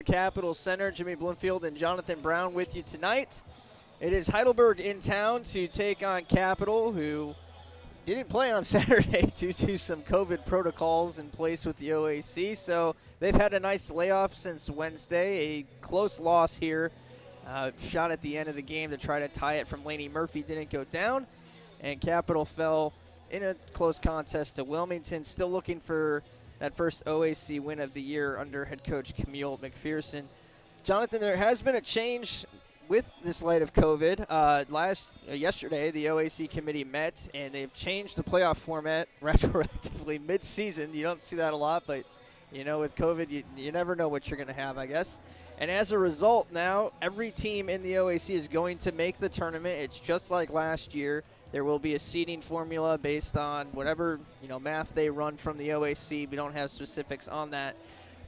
Capital Center. Jimmy Bloomfield and Jonathan Brown with you tonight. It is Heidelberg in town to take on Capital, who didn't play on Saturday due to some COVID protocols in place with the OAC. So they've had a nice layoff since Wednesday. A close loss here. Shot at the end of the game to try to tie it from Laney Murphy didn't go down. And Capital fell in a close contest to Wilmington. Still looking for that first OAC win of the year under head coach Camille McPherson. Jonathan, there has been a change with this light of COVID. Yesterday, the OAC committee met, and they've changed the playoff format retroactively mid-season. You don't see that a lot, but, with COVID, you never know what you're going to have, I guess. And as a result, now every team in the OAC is going to make the tournament. It's just like last year. There will be a seeding formula based on whatever math they run from the OAC. We don't have specifics on that,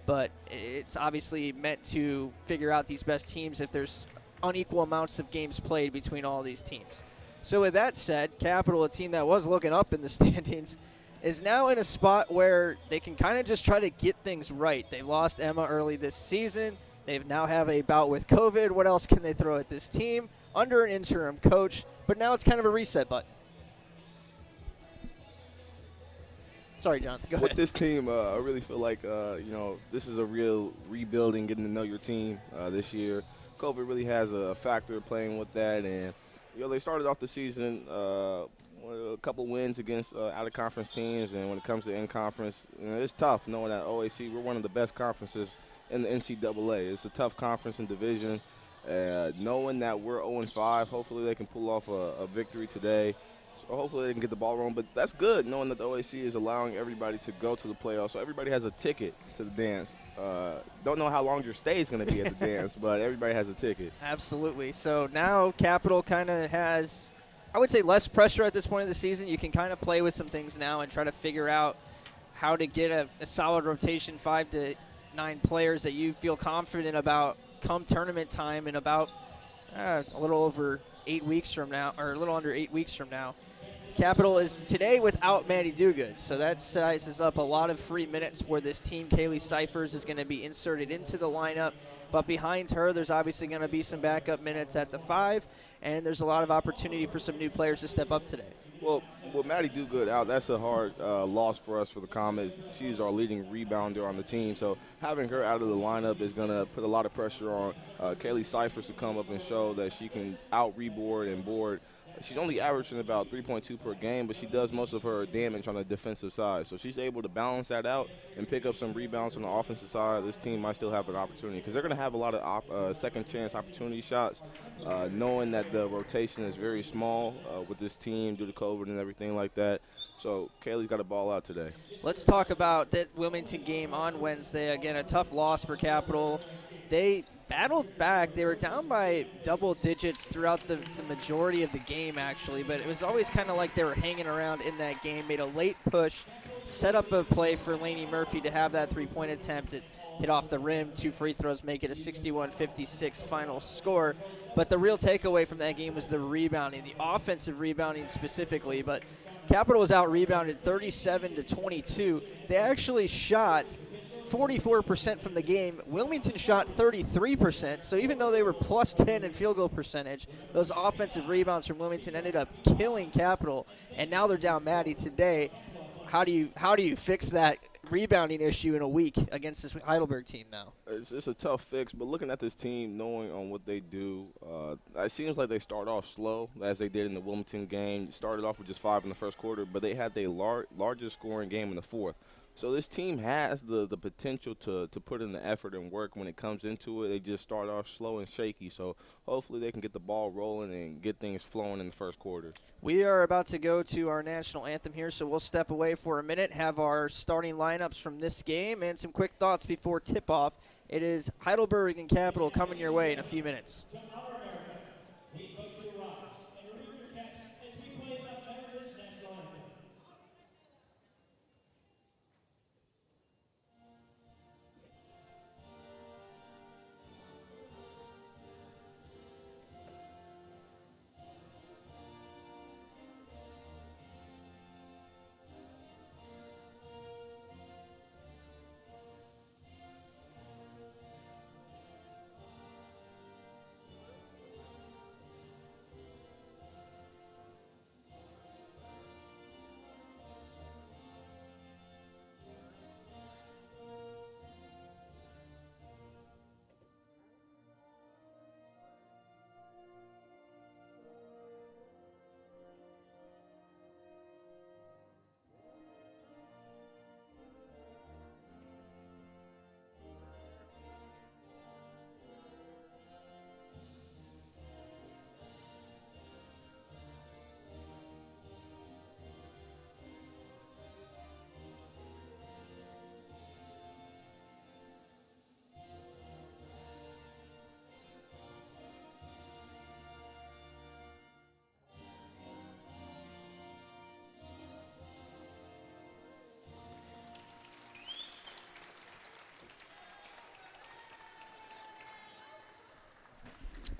but it's obviously meant to figure out these best teams if there's unequal amounts of games played between all these teams. So with that said, Capital, a team that was looking up in the standings, is now in a spot where they can kind of just try to get things right. They lost Emma early this season. They now have a bout with COVID. What else can they throw at this team? Under an interim coach, but now it's kind of a reset button. Sorry, Jonathan, go ahead. With this team, I really feel like, this is a real rebuilding, getting to know your team this year. COVID really has a factor playing with that, and, they started off the season a couple wins against out-of-conference teams, and when it comes to in-conference, it's tough knowing that OAC, we're one of the best conferences in the NCAA. It's a tough conference and division. Knowing that we're 0-5, hopefully they can pull off a victory today. So hopefully they can get the ball rolling. But that's good, knowing that the OAC is allowing everybody to go to the playoffs. So everybody has a ticket to the dance. Don't know how long your stay is going to be at the dance, but everybody has a ticket. Absolutely. So now Capital kind of has, I would say, less pressure at this point of the season. You can kind of play with some things now and try to figure out how to get a solid rotation, 5 to 9 players that you feel confident about come tournament time in about a little over 8 weeks from now, or a little under 8 weeks from now. Capital is today without Maddie Duguid, so that sizes up a lot of free minutes for this team. Kaylee Cyphers is going to be inserted into the lineup, but behind her there's obviously going to be some backup minutes at the 5, and there's a lot of opportunity for some new players to step up today. Well, with Maddie Duguid out, that's a hard loss for us for the Comets. She's our leading rebounder on the team, so having her out of the lineup is going to put a lot of pressure on Kaylee Cyphers to come up and show that she can out-reboard and board. She's only averaging about 3.2 per game, but she does most of her damage on the defensive side. So she's able to balance that out and pick up some rebounds on the offensive side. This team might still have an opportunity because they're going to have a lot of second chance opportunity shots, knowing that the rotation is very small with this team due to COVID and everything like that. So Kaylee's got a ball out today. Let's talk about that Wilmington game on Wednesday. Again, a tough loss for Capital. They battled back. They were down by double digits throughout the majority of the game, actually, but it was always kind of like they were hanging around in that game. Made a late push, set up a play for Laney Murphy to have that three-point attempt that hit off the rim. 2 free throws make it a 61-56 final score. But the real takeaway from that game was the rebounding, the offensive rebounding specifically. But Capital was out-rebounded 37-22. They actually shot 44% from the game. Wilmington shot 33%, so even though they were plus 10 in field goal percentage, those offensive rebounds from Wilmington ended up killing Capital, and now they're down Maddie today. How do you fix that rebounding issue in a week against this Heidelberg team now? It's a tough fix, but looking at this team, knowing on what they do, it seems like they start off slow, as they did in the Wilmington game. Started off with just 5 in the first quarter, but they had their largest scoring game in the fourth. So this team has the potential to put in the effort and work when it comes into it. They just start off slow and shaky. So hopefully they can get the ball rolling and get things flowing in the first quarter. We are about to go to our national anthem here, so we'll step away for a minute, have our starting lineups from this game, and some quick thoughts before tip-off. It is Heidelberg and Capital coming your way in a few minutes.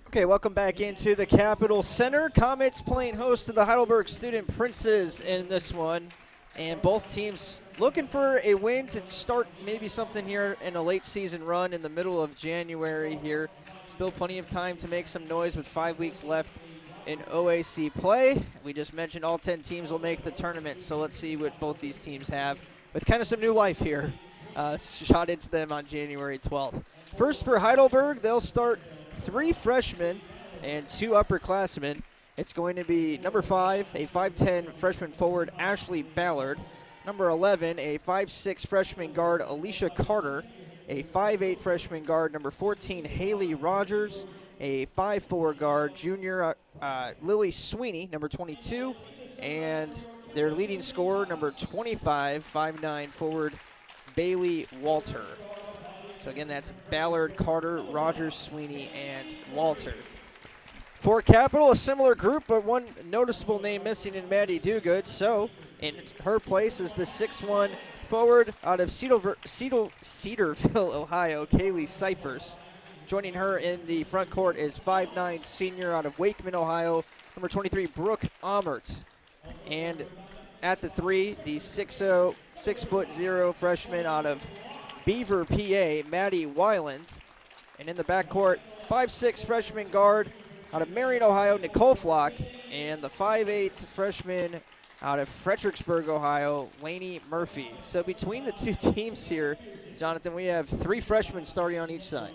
Okay, welcome back into the Capitol Center. Comets playing host to the Heidelberg Student Princes in this one. And both teams looking for a win to start maybe something here in a late season run in the middle of January here. Still plenty of time to make some noise with 5 weeks left in OAC play. We just mentioned all 10 teams will make the tournament, so let's see what both these teams have with kind of some new life here shot into them on January 12th. First for Heidelberg, they'll start 3 freshmen and 2 upperclassmen. It's going to be number 5, a 5'10 freshman forward, Ashley Ballard. Number 11, a 5'6 freshman guard, Alicia Carter. A 5'8 freshman guard, number 14, Haley Rogers. A 5'4 guard, junior Lily Sweeney, number 22. And their leading scorer, number 25, 5'9 forward, Bailey Walter. So again, that's Ballard, Carter, Rogers, Sweeney, and Walter. For Capitol, a similar group, but one noticeable name missing in Maddie Dugood. So in her place is the 6'1 forward out of Cedarville, Ohio, Kaylee Cyphers. Joining her in the front court is 5'9 senior out of Wakeman, Ohio, number 23, Brooke Almert. And at the 3, the 6'0 freshman out of Beaver, PA, Maddie Weiland. And in the backcourt, 5'6 freshman guard out of Marion, Ohio, Nicole Flock. And the 5'8 freshman out of Fredericksburg, Ohio, Lainey Murphy. So between the two teams here, Jonathan, we have 3 freshmen starting on each side.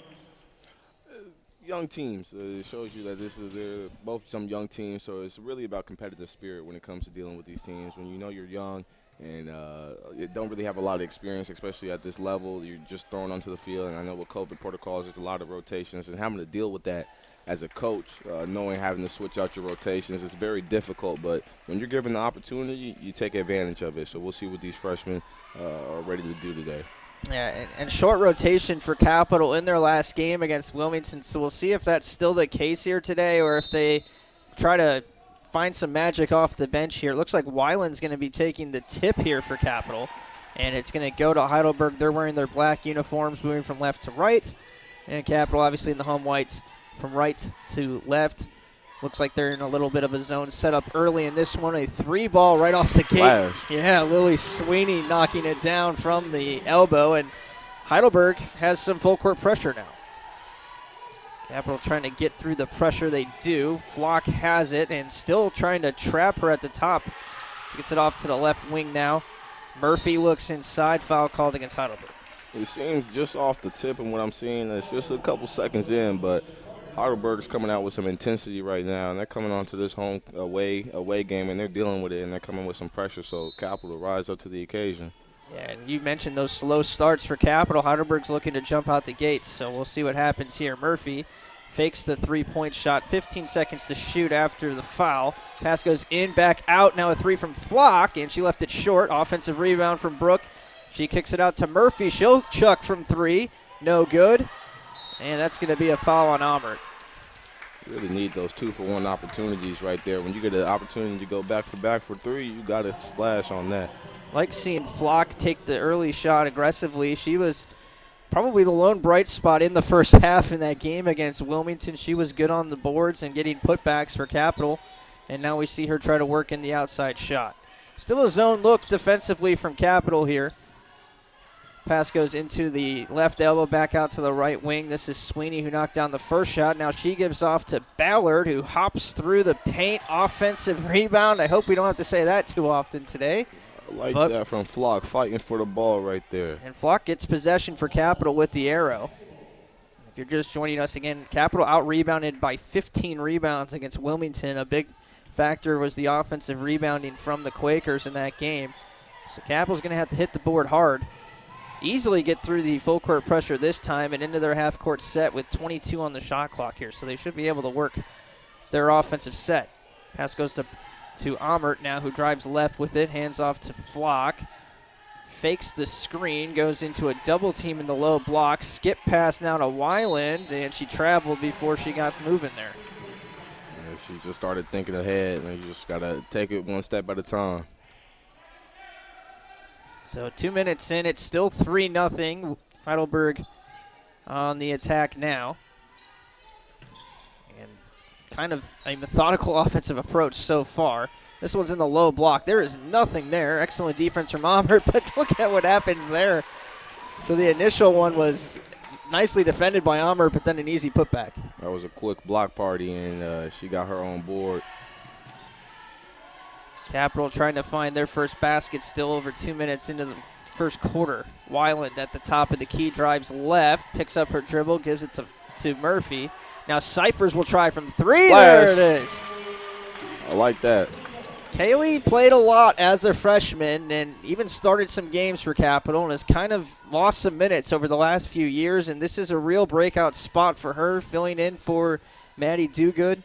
Young teams. It shows you that they're both some young teams, so it's really about competitive spirit when it comes to dealing with these teams. When you know you're young and you don't really have a lot of experience, especially at this level, you're just thrown onto the field. And I know with COVID protocols, there's a lot of rotations, and having to deal with that as a coach, knowing having to switch out your rotations is very difficult. But when you're given the opportunity, you take advantage of it. So we'll see what these freshmen are ready to do today. Yeah, and short rotation for Capitol in their last game against Wilmington. So we'll see if that's still the case here today or if they try to find some magic off the bench here. It looks like Weiland's going to be taking the tip here for Capitol, and it's going to go to Heidelberg. They're wearing their black uniforms, moving from left to right, and Capitol obviously in the home whites from right to left. Looks like they're in a little bit of a zone setup early in this one. A 3-ball right off the gate. Flash. Yeah, Lily Sweeney knocking it down from the elbow, and Heidelberg has some full court pressure now. Capitol trying to get through the pressure they do. Flock has it and still trying to trap her at the top. She gets it off to the left wing now. Murphy looks inside, foul called against Heidelberg. It seems just off the tip, and what I'm seeing is just a couple seconds in, but Heidelberg is coming out with some intensity right now, and they're coming onto this home away game, and they're dealing with it, and they're coming with some pressure, so Capitol rise up to the occasion. Yeah, and you mentioned those slow starts for Capitol. Heidelberg's looking to jump out the gates, so we'll see what happens here. Murphy fakes the 3-point shot, 15 seconds to shoot after the foul. Pass goes in, back out, now a 3 from Flock, and she left it short. Offensive rebound from Brooke. She kicks it out to Murphy. She'll chuck from 3, no good. And that's going to be a foul on Almert. You really need those 2-for-1 opportunities right there. When you get an opportunity to go back for 3, you got to splash on that. Like seeing Flock take the early shot aggressively. She was probably the lone bright spot in the first half in that game against Wilmington. She was good on the boards and getting putbacks for Capitol. And now we see her try to work in the outside shot. Still a zone look defensively from Capitol here. Pass goes into the left elbow, back out to the right wing. This is Sweeney who knocked down the first shot. Now she gives off to Ballard, who hops through the paint. Offensive rebound. I hope we don't have to say that too often today. I like that from Flock, fighting for the ball right there. And Flock gets possession for Capitol with the arrow. If you're just joining us again, Capitol out-rebounded by 15 rebounds against Wilmington. A big factor was the offensive rebounding from the Quakers in that game. So Capitol's going to have to hit the board hard. Easily get through the full court pressure this time and into their half court set with 22 on the shot clock here. So they should be able to work their offensive set. Pass goes to Almert now, who drives left with it, hands off to Flock. Fakes the screen, goes into a double team in the low block. Skip pass now to Weiland, and she traveled before she got moving there. Yeah, she just started thinking ahead, and you just got to take it one step at a time. So 2 minutes in, it's still 3-0. Heidelberg on the attack now. And kind of a methodical offensive approach so far. This one's in the low block. There is nothing there. Excellent defense from Almert, but look at what happens there. So the initial one was nicely defended by Almert, but then an easy putback. That was a quick block party, and she got her on board. Capital trying to find their first basket, still over 2 minutes into the first quarter. Weiland at the top of the key, drives left, picks up her dribble, gives it to Murphy. Now Cyphers will try from three. Flash. There it is. I like that. Kaylee played a lot as a freshman and even started some games for Capital and has kind of lost some minutes over the last few years, and this is a real breakout spot for her, filling in for Maddie Dugood.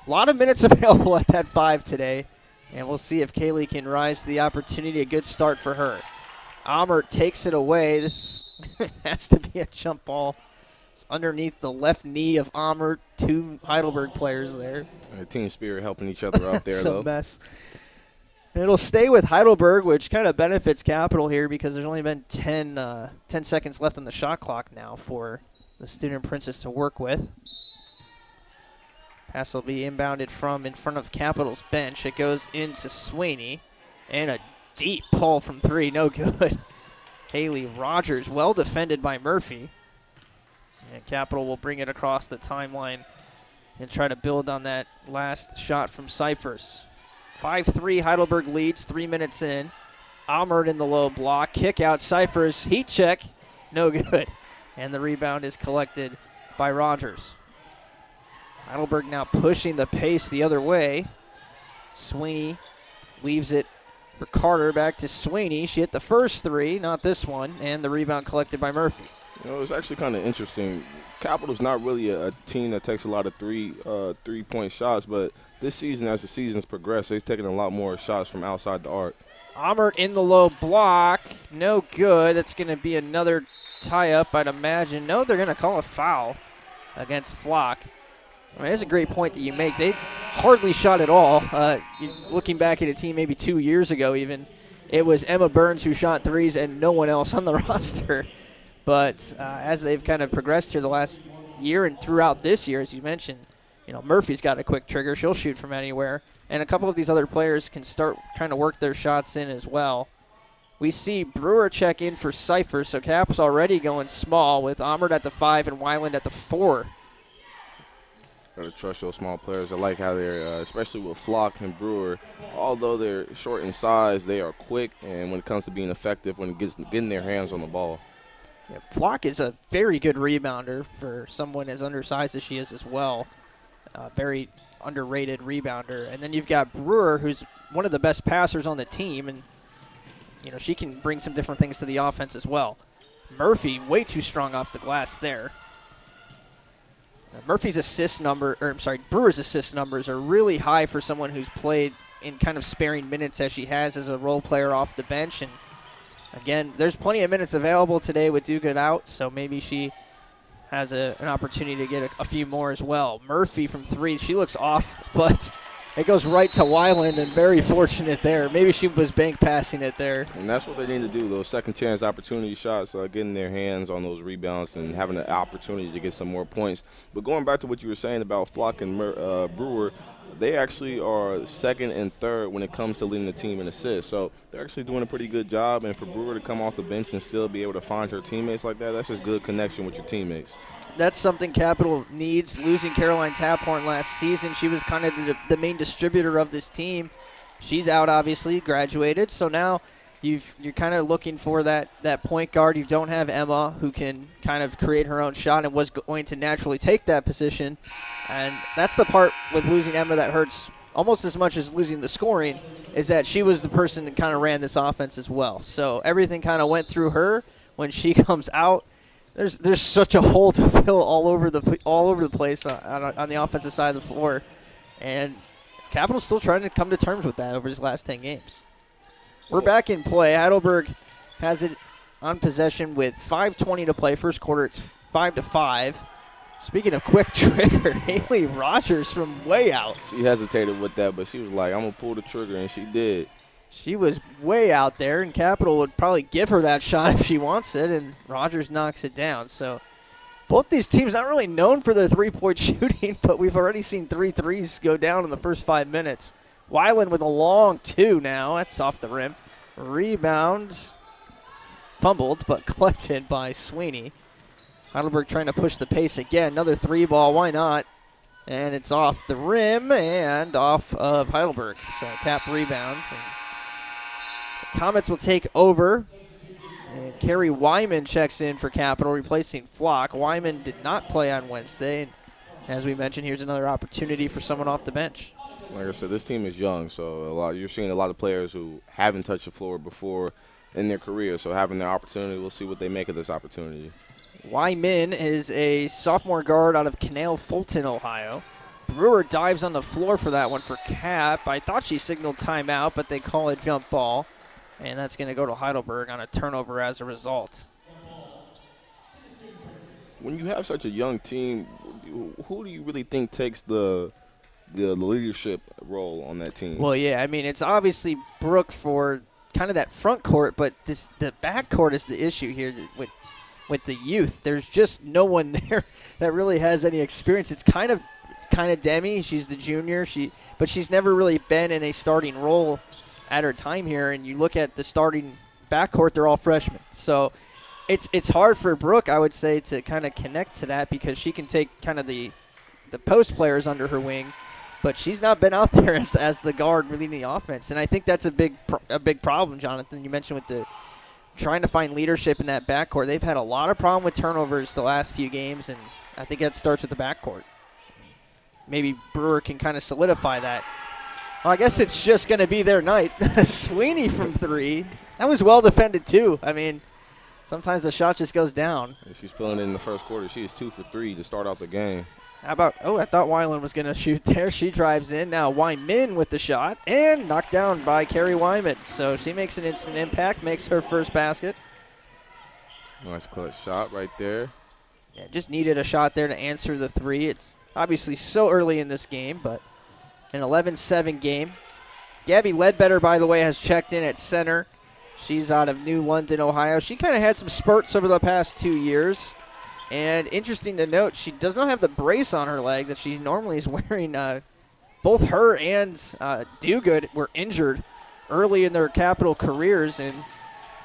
A lot of minutes available at that 5 today, and we'll see if Kaylee can rise to the opportunity. A good start for her. Almert takes it away. This has to be a jump ball. It's underneath the left knee of Almert. 2 Heidelberg players there. Team spirit helping each other out there, Some though. mess. It'll stay with Heidelberg, which kind of benefits Capital here because there's only been 10 seconds left on the shot clock now for the Student Princess to work with. Pass will be inbounded from in front of Capital's bench. It goes into Sweeney, and a deep pull from 3, no good. Haley Rogers, well defended by Murphy. And Capital will bring it across the timeline and try to build on that last shot from Cyphers. 5-3 Heidelberg leads, 3 minutes in. Almert in the low block, kick out Cyphers, heat check, no good. And the rebound is collected by Rogers. Heidelberg now pushing the pace the other way. Sweeney leaves it for Carter, back to Sweeney. She hit the first 3, not this one, and the rebound collected by Murphy. You know, it's actually kind of interesting. Capital's not really a team that takes a lot of three-point shots, but this season, as the season's progressed, they've taken a lot more shots from outside the arc. Almert in the low block, no good. That's going to be another tie-up, I'd imagine. No, they're going to call a foul against Flock. I mean, that's a great point that you make. They hardly shot at all. Looking back at a team maybe 2 years ago even, it was Emma Burns who shot threes and no one else on the roster. But as they've kind of progressed here the last year and throughout this year, as you mentioned, you know, Murphy's got a quick trigger. She'll shoot from anywhere. And a couple of these other players can start trying to work their shots in as well. We see Brewer check in for Cypher, so Cap's already going small with Almert at the 5 and Weiland at the 4. Gotta trust those small players. I like how they're, especially with Flock and Brewer, although they're short in size, they are quick, and when it comes to being effective, when it gets getting their hands on the ball. Yeah, Flock is a very good rebounder for someone as undersized as she is as well. Very underrated rebounder. And then you've got Brewer, who's one of the best passers on the team, and you know she can bring some different things to the offense as well. Murphy, way too strong off the glass there. Brewer's assist numbers are really high for someone who's played in kind of sparing minutes as she has as a role player off the bench. And again, there's plenty of minutes available today with Duguid out, so maybe she has an opportunity to get a few more as well. Murphy from 3, she looks off, but it goes right to Weiland, and very fortunate there. Maybe she was bank passing it there. And that's what they need to do, those second chance opportunity shots, getting their hands on those rebounds and having the opportunity to get some more points. But going back to what you were saying about Flock and Brewer, they actually are second and third when it comes to leading the team in assists. So they're actually doing a pretty good job. And for Brewer to come off the bench and still be able to find her teammates like that, that's just good connection with your teammates. That's something Capital needs. Losing Caroline Taphorn last season, she was kind of the main distributor of this team. She's out, obviously, graduated. So now you're kind of looking for that point guard. You don't have Emma, who can kind of create her own shot and was going to naturally take that position. And that's the part with losing Emma that hurts almost as much as losing the scoring, is that she was the person that kind of ran this offense as well. So everything kind of went through her. When she comes out, there's such a hole to fill all over the place on the offensive side of the floor. And Capital's still trying to come to terms with that over his last 10 games. We're back in play. Heidelberg has it on possession with 5:20 to play. First quarter, it's 5-5. Speaking of quick trigger, Haley Rogers from way out. She hesitated with that, but she was like, I'm going to pull the trigger, and she did. She was way out there, and Capital would probably give her that shot if she wants it, and Rogers knocks it down. So Both these teams not really known for their three-point shooting, but we've already seen 3 threes go down in the first 5 minutes. Weiland with a long 2 now. That's off the rim. Rebound. Fumbled, but collected by Sweeney. Heidelberg trying to push the pace again. Another 3 ball. Why not? And it's off the rim and off of Heidelberg. So Cap rebounds. And the Comets will take over. And Kerry Wyman checks in for Capital, replacing Flock. Wyman did not play on Wednesday. And as we mentioned, here's another opportunity for someone off the bench. Like I said, this team is young, so you're seeing a lot of players who haven't touched the floor before in their career. So having their opportunity, we'll see what they make of this opportunity. Wyman is a sophomore guard out of Canal Fulton, Ohio. Brewer dives on the floor for that one for Cap. I thought she signaled timeout, but they call a jump ball. And that's going to go to Heidelberg on a turnover as a result. When you have such a young team, who do you really think takes the leadership role on that team? Well, yeah, I mean, it's obviously Brooke for kind of that front court, but the back court is the issue here with the youth. There's just no one there that really has any experience. It's kind of Demi. She's the junior, but she's never really been in a starting role at her time here, and you look at the starting backcourt, they're all freshmen. So it's hard for Brooke, I would say, to kind of connect to that because she can take kind of the post players under her wing, but she's not been out there as the guard really in the offense. And I think that's a big problem, Jonathan. You mentioned with the trying to find leadership in that backcourt. They've had a lot of problem with turnovers the last few games, and I think that starts with the backcourt. Maybe Brewer can kind of solidify that. Well, I guess it's just going to be their night. Sweeney from 3. That was well defended, too. I mean, sometimes the shot just goes down. And she's filling in the first quarter. She is 2 for 3 to start out the game. How about, I thought Weiland was going to shoot there. She drives in. Now Wyman with the shot and knocked down by Kerry Wyman. So she makes an instant impact, makes her first basket. Nice clutch shot right there. Yeah, just needed a shot there to answer the 3. It's obviously so early in this game, but an 11-7 game. Gabby Ledbetter, by the way, has checked in at center. She's out of New London, Ohio. She kind of had some spurts over the past 2 years. And interesting to note, she does not have the brace on her leg that she normally is wearing. Both her and Duguid were injured early in their Capital careers and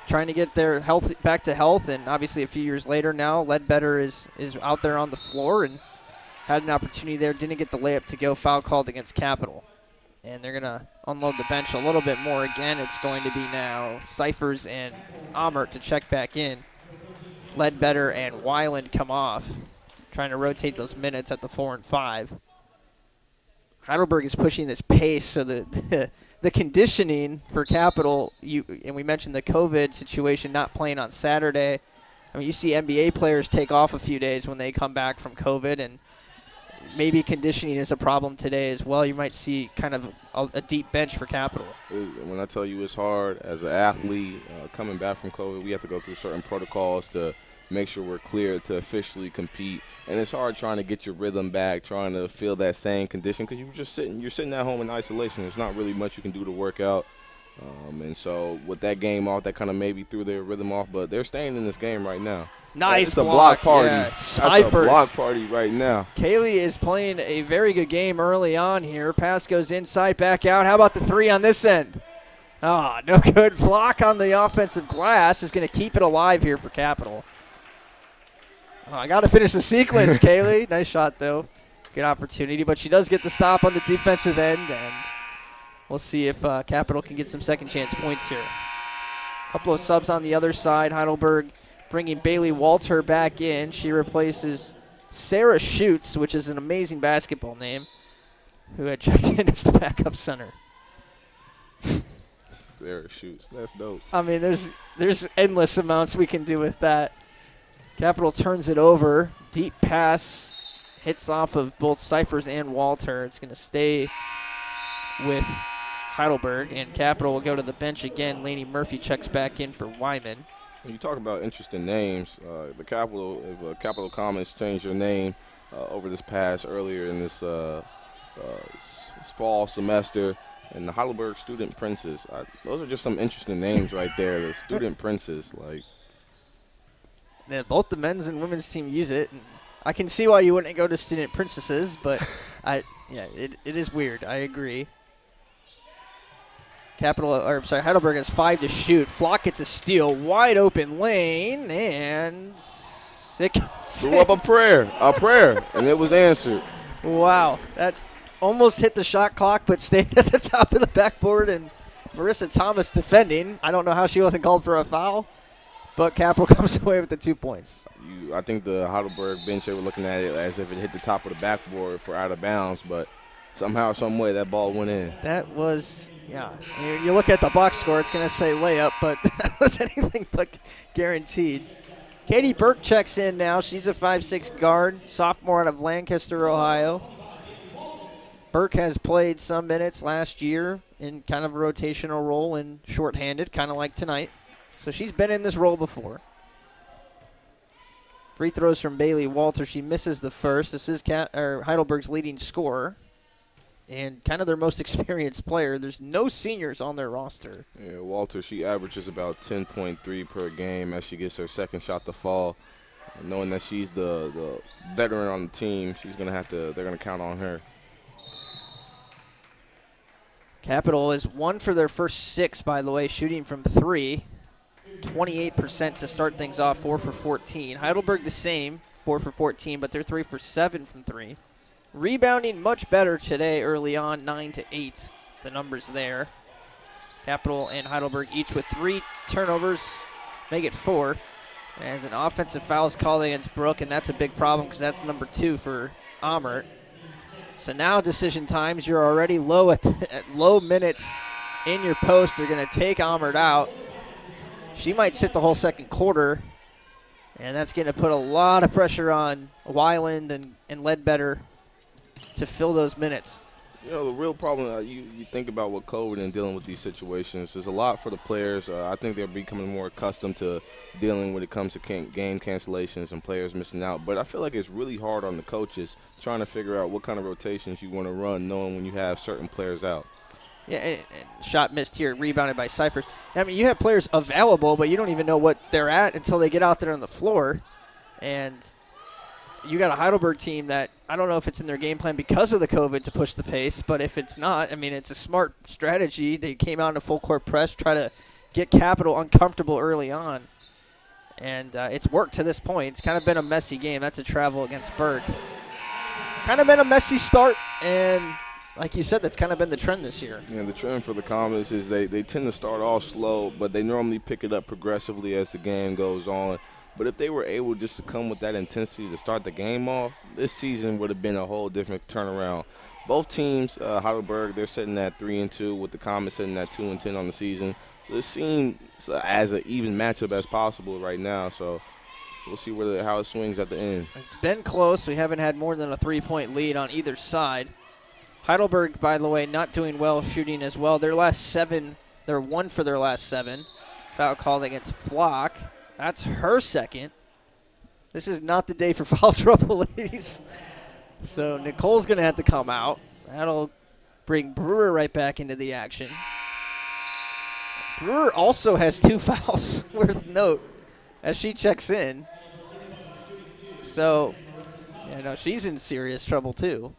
trying to get their health back to health. And obviously a few years later now, Ledbetter is out there on the floor and had an opportunity there, didn't get the layup to go, foul called against Capital. And they're going to unload the bench a little bit more. Again, it's going to be now Cyphers and Almert to check back in. Ledbetter and Weiland come off, trying to rotate those minutes at the 4 and 5. Heidelberg is pushing this pace, so the conditioning for Capital, and we mentioned the COVID situation, not playing on Saturday. I mean, you see NBA players take off a few days when they come back from COVID, and maybe conditioning is a problem today as well. You might see kind of a deep bench for Capital. When I tell you it's hard as an athlete coming back from COVID, we have to go through certain protocols to make sure we're clear to officially compete. And it's hard trying to get your rhythm back, trying to feel that same condition because you're sitting at home in isolation. There's not really much you can do to work out. And so with that game off, that kind of maybe threw their rhythm off, but they're staying in this game right now. Nice It's a block party. Yeah. That's a block party right now. Kaylee is playing a very good game early on here. Pass goes inside, back out. How about the 3 on this end? Oh, no good. Block on the offensive glass is going to keep it alive here for Capital. Oh, I got to finish the sequence, Kaylee. Nice shot, though. Good opportunity, but she does get the stop on the defensive end, and we'll see if Capital can get some second chance points here. A couple of subs on the other side. Heidelberg bringing Bailey Walter back in. She replaces Sarah Schutz, which is an amazing basketball name, who had checked in as the backup center. Sarah Schutz, that's dope. I mean, there's endless amounts we can do with that. Capital turns it over. Deep pass hits off of both Cyphers and Walter. It's going to stay with Heidelberg, and Capital will go to the bench again. Lainey Murphy checks back in for Wyman. When you talk about interesting names, the Capital Comets changed their name over this earlier in this fall semester, and the Heidelberg Student Princes. Those are just some interesting names right there. The Student Princes, like Yeah, both the men's and women's team use it. And I can see why you wouldn't go to Student Princesses, but it is weird. I agree. Heidelberg has 5 to shoot. Flock gets a steal, wide open lane, and it goes threw up a prayer, and it was answered. Wow, that almost hit the shot clock, but stayed at the top of the backboard, and Marissa Thomas defending. I don't know how she wasn't called for a foul, but Capital comes away with the 2 points. I think the Heidelberg bench, they were looking at it as if it hit the top of the backboard for out of bounds, but somehow, some way, that ball went in. That was, yeah. You look at the box score, it's going to say layup, but that was anything but guaranteed. Katie Burke checks in now. She's a 5'6" guard, sophomore out of Lancaster, Ohio. Burke has played some minutes last year in kind of a rotational role and shorthanded, kind of like tonight. So she's been in this role before. Free throws from Bailey Walter. She misses the first. This is Heidelberg's leading scorer and kind of their most experienced player. There's no seniors on their roster. Yeah, Walter, she averages about 10.3 per game as she gets her second shot to fall. Knowing that she's the veteran on the team, they're gonna count on her. Capital is 1 for their first 6, by the way, shooting from 3. 28% to start things off, 4 for 14. Heidelberg the same, 4 for 14, but they're 3 for 7 from 3. Rebounding much better today early on, 9 to 8. The numbers there. Capital and Heidelberg each with 3 turnovers, make it 4. As an offensive foul is called against Brooke, and that's a big problem because that's number 2 for Almert. So now decision times, you're already low at low minutes in your post. They're going to take Almert out. She might sit the whole second quarter, and that's going to put a lot of pressure on Weiland and Ledbetter to fill those minutes. You know, the real problem, you think about with COVID and dealing with these situations, there's a lot for the players. I think they're becoming more accustomed to dealing when it comes to game cancellations and players missing out. But I feel like it's really hard on the coaches trying to figure out what kind of rotations you want to run, knowing when you have certain players out. Yeah, and shot missed here, rebounded by Cyphers. I mean, you have players available, but you don't even know what they're at until they get out there on the floor. And you got a Heidelberg team that I don't know if it's in their game plan because of the COVID to push the pace, but if it's not, I mean, it's a smart strategy. They came out in a full court press, try to get Capital uncomfortable early on. And it's worked to this point. It's kind of been a messy game. That's a travel against Burke. Kind of been a messy start, and like you said, that's kind of been the trend this year. Yeah, the trend for the Comets is they tend to start off slow, but they normally pick it up progressively as the game goes on. But if they were able just to come with that intensity to start the game off, this season would have been a whole different turnaround. Both teams, Heidelberg, they're sitting at 3-2, with the Comets sitting at 2-10 on the season. So it seems as an even matchup as possible right now. So we'll see how it swings at the end. It's been close. We haven't had more than a 3-point lead on either side. Heidelberg, by the way, not doing well shooting as well. Their last 7, they're 1 for their last 7. Foul called against Flock. That's her second. This is not the day for foul trouble, ladies. So Nicole's going to have to come out. That'll bring Brewer right back into the action. Brewer also has 2 fouls worth note as she checks in. So, she's in serious trouble too.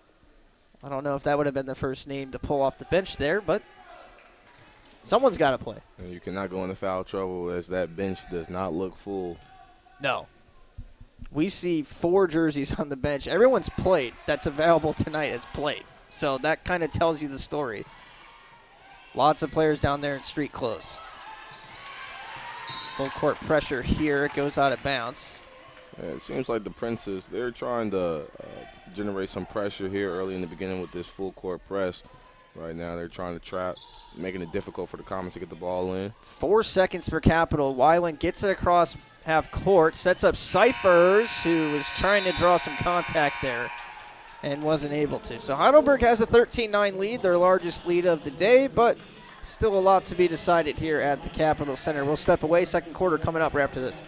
I don't know if that would have been the first name to pull off the bench there, but someone's got to play. And you cannot go into foul trouble as that bench does not look full. No. We see 4 jerseys on the bench. Everyone's played that's available tonight has played. So that kind of tells you the story. Lots of players down there in street clothes. Full court pressure here. It goes out of bounds. Yeah, it seems like the Princes, they're trying to generate some pressure here early in the beginning with this full court press. Right now they're trying to trap, making it difficult for the Comets to get the ball in. 4 seconds for Capital. Weiland gets it across half court, sets up Cyphers, who was trying to draw some contact there and wasn't able to. So Heidelberg has a 13-9 lead, their largest lead of the day, but still a lot to be decided here at the Capitol Center. We'll step away. Second quarter coming up right after this.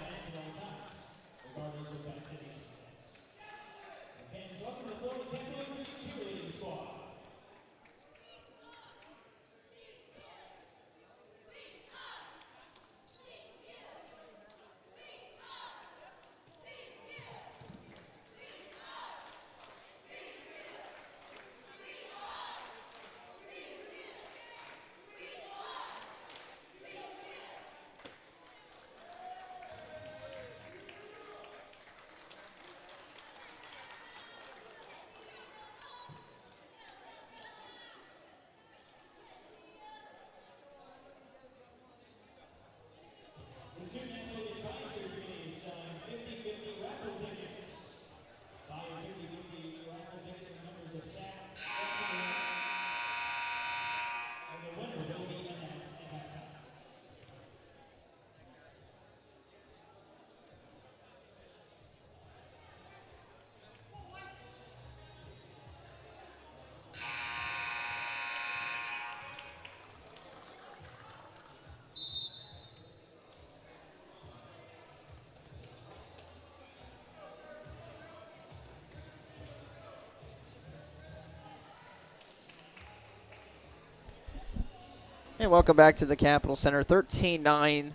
And welcome back to the Capitol Center. 13-9.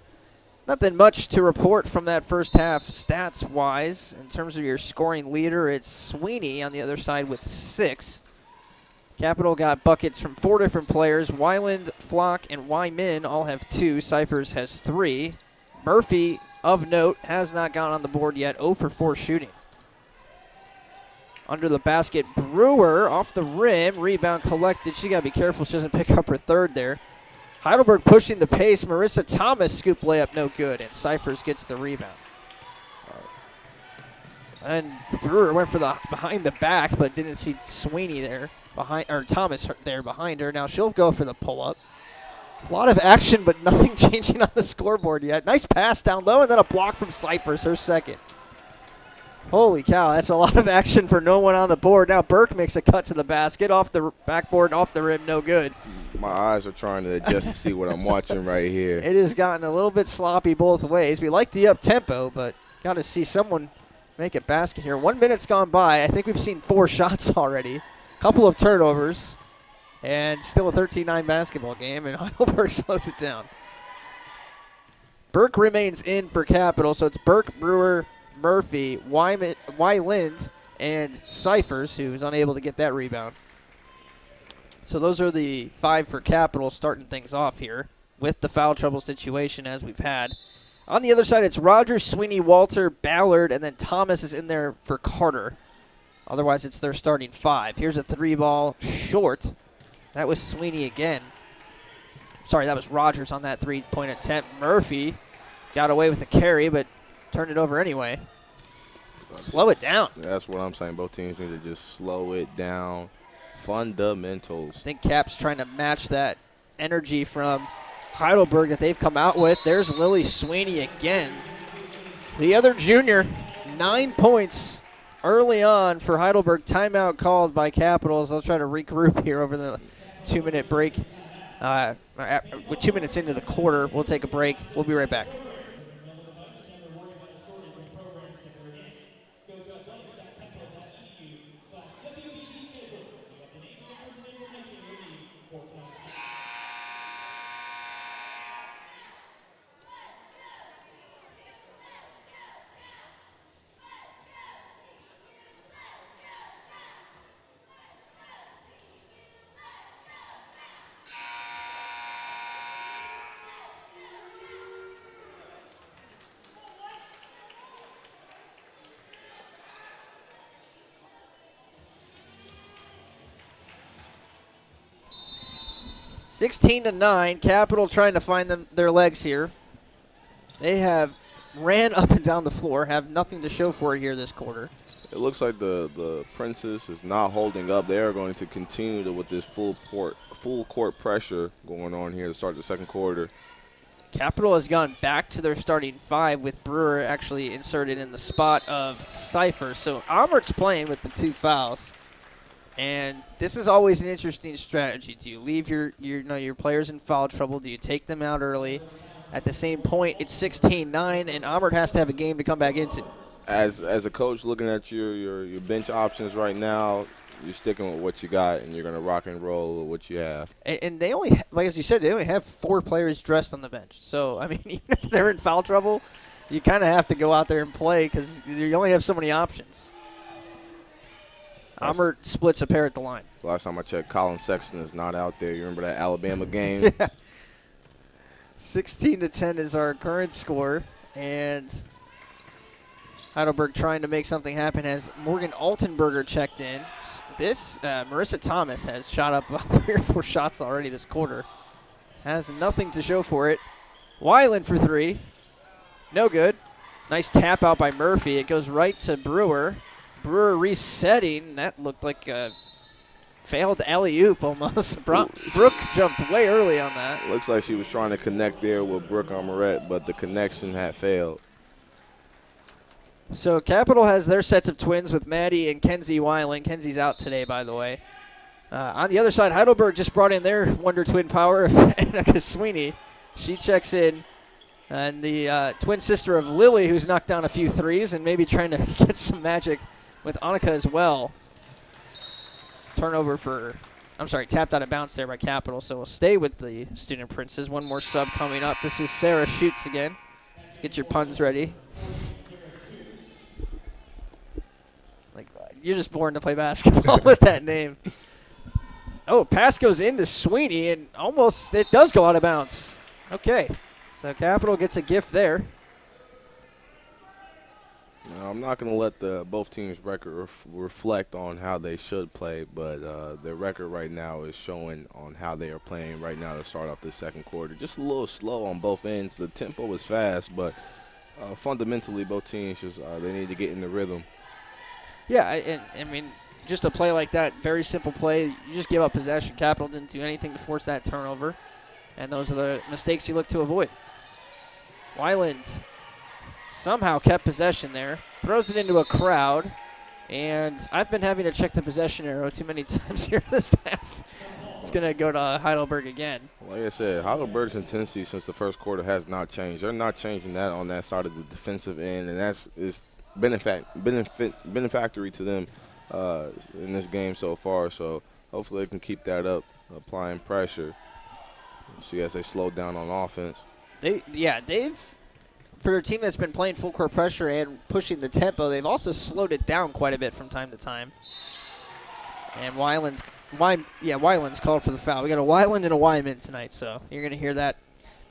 Nothing much to report from that first half stats-wise. In terms of your scoring leader, it's Sweeney on the other side with 6. Capitol got buckets from 4 different players. Wyland, Flock, and Wyman all have 2. Cyphers has 3. Murphy, of note, has not gone on the board yet. 0 for 4 shooting. Under the basket, Brewer off the rim. Rebound collected. She got to be careful she doesn't pick up her third there. Heidelberg pushing the pace. Marissa Thomas scoop layup, no good, and Cyphers gets the rebound. And Brewer went for the behind the back, but didn't see Sweeney there behind, or Thomas there behind her. Now she'll go for the pull-up. A lot of action, but nothing changing on the scoreboard yet. Nice pass down low, and then a block from Cyphers, her second. Holy cow, that's a lot of action for no one on the board. Now Burke makes a cut to the basket, off the backboard, off the rim, no good. My eyes are trying to adjust to see what I'm watching right here. It has gotten a little bit sloppy both ways. We like the up-tempo, but got to see someone make a basket here. 1 minute's gone by. I think we've seen 4 shots already. Couple of turnovers, and still a 13-9 basketball game, and Heidelberg slows it down. Burke remains in for Capitol, so it's Burke, Brewer, Murphy, Wyland, and Cyphers, who is unable to get that rebound. So those are the 5 for Capitol starting things off here with the foul trouble situation as we've had. On the other side, it's Rogers, Sweeney, Walter, Ballard, and then Thomas is in there for Carter. Otherwise, it's their starting 5. Here's a 3-ball short. That was Sweeney again. Sorry, that was Rogers on that 3-point attempt. Murphy got away with the carry, but turned it over anyway. Slow it down. That's what I'm saying. Both teams need to just slow it down. Fundamentals. I think Cap's trying to match that energy from Heidelberg that they've come out with. There's Lily Sweeney again. The other junior, 9 points early on for Heidelberg. Timeout called by Capitals. They'll try to regroup here over the 2-minute break. With 2 minutes into the quarter, we'll take a break. We'll be right back. (16-9), Capitol trying to find their legs here. They have ran up and down the floor, have nothing to show for it here this quarter. It looks like the Princess is not holding up. They are going to continue with this full court pressure going on here to start the second quarter. Capitol has gone back to their starting 5 with Brewer actually inserted in the spot of Cyphers. So Almert's playing with the 2 fouls. And this is always an interesting strategy. Do you leave your players in foul trouble? Do you take them out early? At the same point, it's 16-9, and Almert has to have a game to come back into. As a coach looking at your bench options right now, you're sticking with what you got, and you're going to rock and roll with what you have. And they only, like as you said, they only have 4 players dressed on the bench. So, I mean, even if they're in foul trouble, you kind of have to go out there and play because you only have so many options. Almert splits a pair at the line. Last time I checked, Colin Sexton is not out there. You remember that Alabama game? Yeah. 16-10 is our current score, and Heidelberg trying to make something happen as Morgan Altenberger checked in. This Marissa Thomas has shot up about 3 or 4 shots already this quarter. Has nothing to show for it. Wyland for 3. No good. Nice tap out by Murphy. It goes right to Brewer. Brewer resetting. That looked like a failed alley-oop almost. Brooke jumped way early on that. Looks like she was trying to connect there with Brooke Almert, but the connection had failed. So Capitol has their sets of twins with Maddie and Kenzie Weiland. Kenzie's out today, by the way. On the other side, Heidelberg just brought in their wonder twin power, Annika Sweeney. She checks in. And the twin sister of Lily, who's knocked down a few threes and maybe trying to get some magic with Annika as well. Turnover for tapped out of bounds there by Capital, so we'll stay with the Student Princes. One more sub coming up. This is Sarah Schutz again. Get your puns ready. Like, you're just born to play basketball with that name. Oh, pass goes into Sweeney, and almost it does go out of bounds. Okay, so Capital gets a gift there. No, I'm not going to let both teams' record reflect on how they should play, but their record right now is showing on how they are playing right now to start off the second quarter. Just a little slow on both ends. The tempo is fast, but fundamentally both teams just they need to get in the rhythm. Yeah, and I mean, just a play like that, very simple play. You just give up possession. Capital didn't do anything to force that turnover, and those are the mistakes you look to avoid. Weiland somehow kept possession there, throws it into a crowd, and I've been having to check the possession arrow too many times here this half. It's going to go to Heidelberg again. Like I said, Heidelberg's intensity since the first quarter has not changed. They're not changing that on that side of the defensive end, and that's benefactory to them in this game so far. So hopefully they can keep that up, applying pressure. See as they slow down on offense. They've for a team that's been playing full court pressure and pushing the tempo, they've also slowed it down quite a bit from time to time. And Weiland's called for the foul. We got a Weiland and a Wyman tonight, so you're going to hear that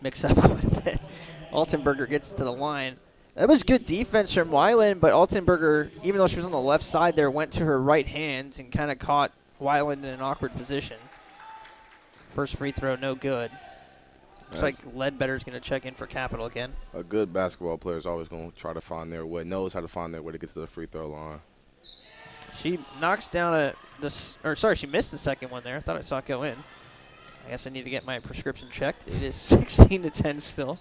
mix up quite a bit. Altenberger gets to the line. That was good defense from Weiland, but Altenberger, even though she was on the left side there, went to her right hand and kind of caught Weiland in an awkward position. First free throw, no good. Looks like Ledbetter's going to check in for Capital again. A good basketball player is always going to try to find their way, knows how to find their way to get to the free throw line. She knocks down she missed the second one there. I thought I saw it go in. I guess I need to get my prescription checked. It is 16-10 still.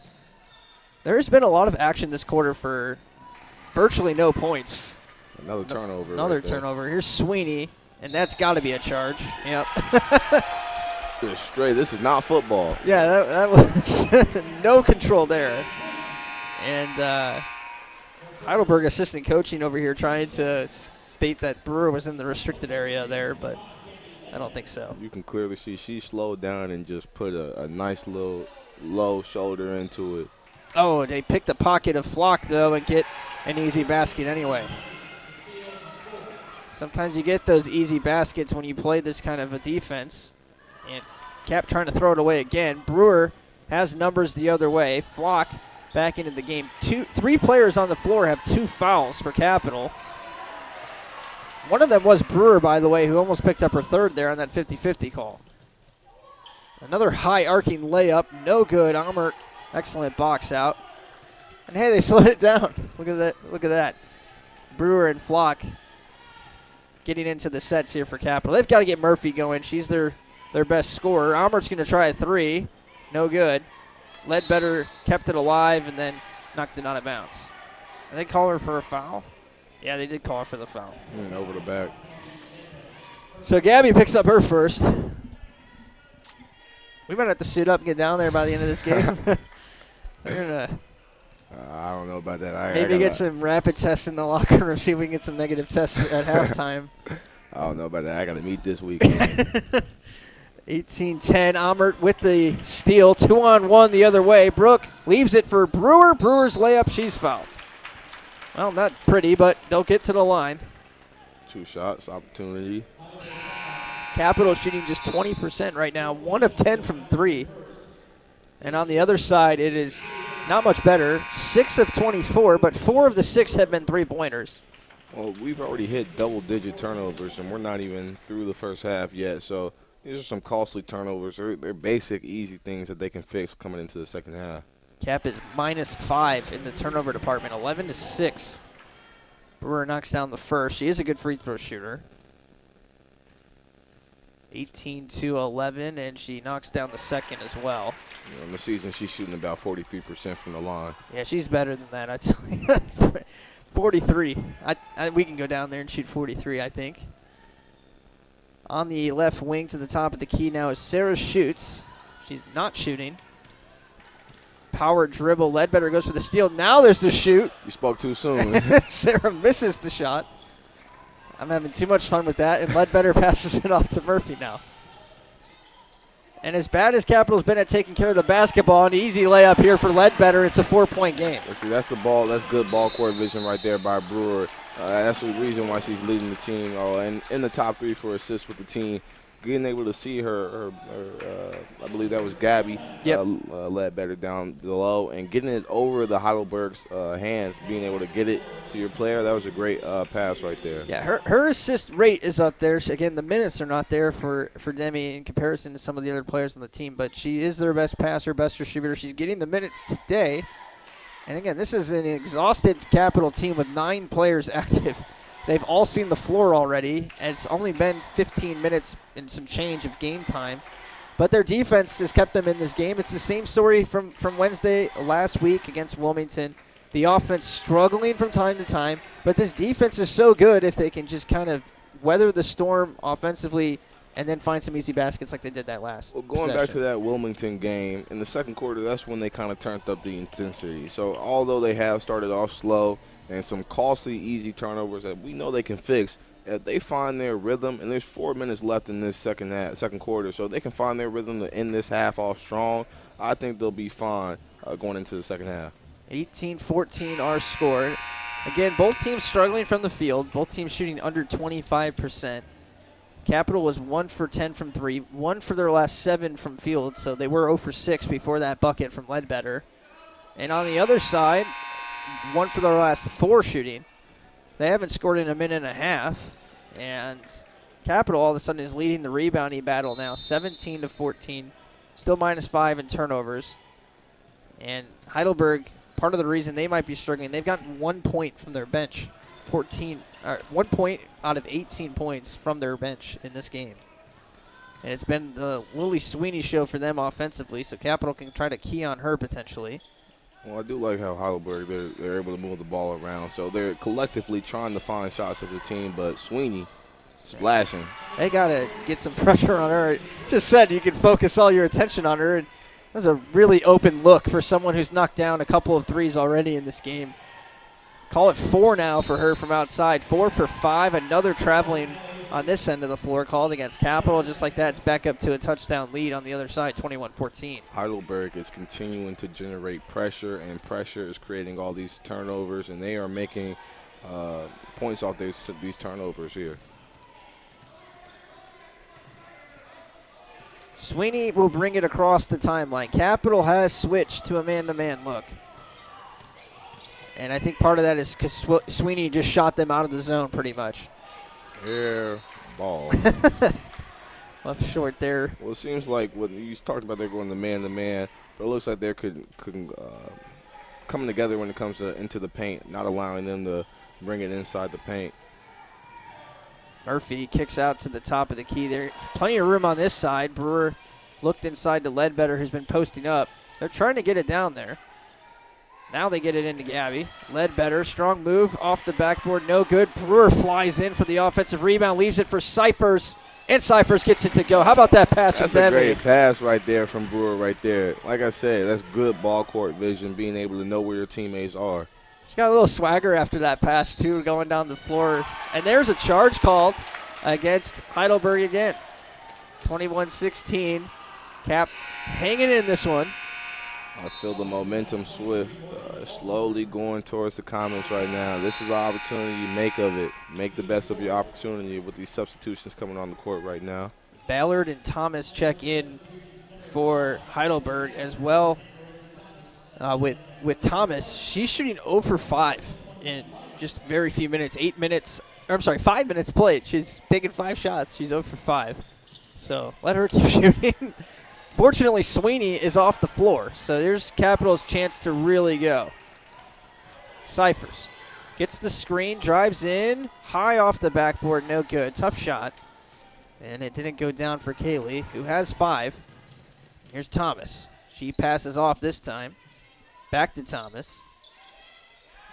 There's been a lot of action this quarter for virtually no points. Another turnover. Another turnover. Here's Sweeney, and that's got to be a charge. Yep. Straight. This is not football. Yeah, that was no control there. And Heidelberg assistant coaching over here trying to state that Brewer was in the restricted area there, but I don't think so. You can clearly see she slowed down and just put a nice little low shoulder into it. Oh, they picked the pocket of Flock, though, and get an easy basket anyway. Sometimes you get those easy baskets when you play this kind of a defense. And Cap trying to throw it away again. Brewer has numbers the other way. Flock back into the game. Three players on the floor have 2 fouls for Capital. One of them was Brewer, by the way, who almost picked up her third there on that 50-50 call. Another high arcing layup. No good. Almert, excellent box out. And, hey, they slowed it down. Look at that. Look at that. Brewer and Flock getting into the sets here for Capital. They've got to get Murphy going. She's their best scorer. Almert's going to try a 3. No good. Ledbetter kept it alive and then knocked it out of bounds. Did they call her for a foul? Yeah, they did call her for the foul. Over the back. So Gabby picks up her first. We might have to suit up and get down there by the end of this game. We're gonna I don't know about that. maybe get some rapid tests in the locker room, see if we can get some negative tests at halftime. I don't know about that. I got to meet this weekend. 18-10, Almert with the steal. 2-on-1 the other way. Brooke leaves it for Brewer. Brewer's layup, she's fouled. Well, not pretty, but they'll get to the line. 2 shots, opportunity. Capital shooting just 20% right now. 1 of 10 from 3. And on the other side, it is not much better. 6 of 24, but 4 of the 6 have been 3-pointers. Well, we've already hit double-digit turnovers, and we're not even through the first half yet. So these are some costly turnovers. They're basic, easy things that they can fix coming into the second half. Cap is -5 in the turnover department, 11-6. Brewer knocks down the first. She is a good free throw shooter. 18-11, and she knocks down the second as well. In the season, she's shooting about 43% from the line. Yeah, she's better than that, I tell you. 43. We can go down there and shoot 43, I think. On the left wing to the top of the key now is Sarah Schutz. She's not shooting. Power dribble. Ledbetter goes for the steal. Now there's the shoot. You spoke too soon. Sarah misses the shot. I'm having too much fun with that, and Ledbetter passes it off to Murphy now. And as bad as Capital's been at taking care of the basketball, an easy layup here for Ledbetter. It's a 4-point game. See, that's the ball. That's good ball court vision right there by Brewer. That's the reason why she's leading the team, and in the top 3 for assists with the team. Being able to see her I believe that was Gabby Ledbetter down below, and getting it over the Heidelberg's hands, being able to get it to your player, that was a great pass right there. Yeah, her assist rate is up there. Again, the minutes are not there for Demi in comparison to some of the other players on the team, but she is their best passer, best distributor. She's getting the minutes today. And again, this is an exhausted Capital team with 9 players active. They've all seen the floor already, and it's only been 15 minutes and some change of game time. But their defense has kept them in this game. It's the same story from Wednesday last week against Wilmington. The offense struggling from time to time, but this defense is so good if they can just kind of weather the storm offensively and then find some easy baskets like they did that last going back to that Wilmington game, in the second quarter, that's when they kind of turned up the intensity. So although they have started off slow, and some costly, easy turnovers that we know they can fix, if they find their rhythm, and there's 4 minutes left in this second quarter, so they can find their rhythm to end this half off strong, I think they'll be fine going into the second half. 18-14 our score. Again, both teams struggling from the field, both teams shooting under 25%. Capital was 1 for 10 from 3, 1 for their last 7 from field, so they were 0 for 6 before that bucket from Ledbetter. And on the other side, 1 for their last 4 shooting. They haven't scored in a minute and a half. And Capital all of a sudden is leading the rebounding battle now, 17-14. Still -5 in turnovers. And Heidelberg, part of the reason they might be struggling, they've gotten 1 point from their bench. 1 point out of 18 points from their bench in this game. And it's been the Lily Sweeney show for them offensively, so Capital can try to key on her potentially. Well, I do like how Heidelberg, they're able to move the ball around. So they're collectively trying to find shots as a team, but Sweeney splashing. They got to get some pressure on her. Just said you can focus all your attention on her. And that was a really open look for someone who's knocked down a couple of threes already in this game. Call it 4 now for her from outside. 4 for 5. Another traveling on this end of the floor called against Capital. Just like that, it's back up to a touchdown lead on the other side, 21-14. Heidelberg is continuing to generate pressure, and pressure is creating all these turnovers, and they are making points off these turnovers here. Sweeney will bring it across the timeline. Capital has switched to a man-to-man look. And I think part of that is because Sweeney just shot them out of the zone pretty much. Air ball. Left short there. Well, it seems like when you talked about they're going to man-to-man, but it looks like they're coming together when it comes to into the paint, not allowing them to bring it inside the paint. Murphy kicks out to the top of the key there. Plenty of room on this side. Brewer looked inside to Ledbetter, who's been posting up. They're trying to get it down there. Now they get it into Gabby. Ledbetter, strong move off the backboard, no good. Brewer flies in for the offensive rebound, leaves it for Cyphers, and Cyphers gets it to go. How about that pass from Debbie? That's a great pass right there from Brewer right there. Like I said, that's good ball court vision, being able to know where your teammates are. She's got a little swagger after that pass, too, going down the floor. And there's a charge called against Heidelberg again. 21-16. Cap hanging in this one. I feel the momentum swift, slowly going towards the Comets right now. This is the opportunity you make of it. Make the best of your opportunity with these substitutions coming on the court right now. Ballard and Thomas check in for Heidelberg as well. With Thomas, she's shooting 0 for 5 in just very few minutes. 5 minutes played. She's taken 5 shots. She's 0 for 5. So let her keep shooting. Fortunately, Sweeney is off the floor, so there's Capital's chance to really go. Cyphers gets the screen, drives in, high off the backboard, no good. Tough shot. And it didn't go down for Kaylee, who has 5. Here's Thomas. She passes off this time. Back to Thomas.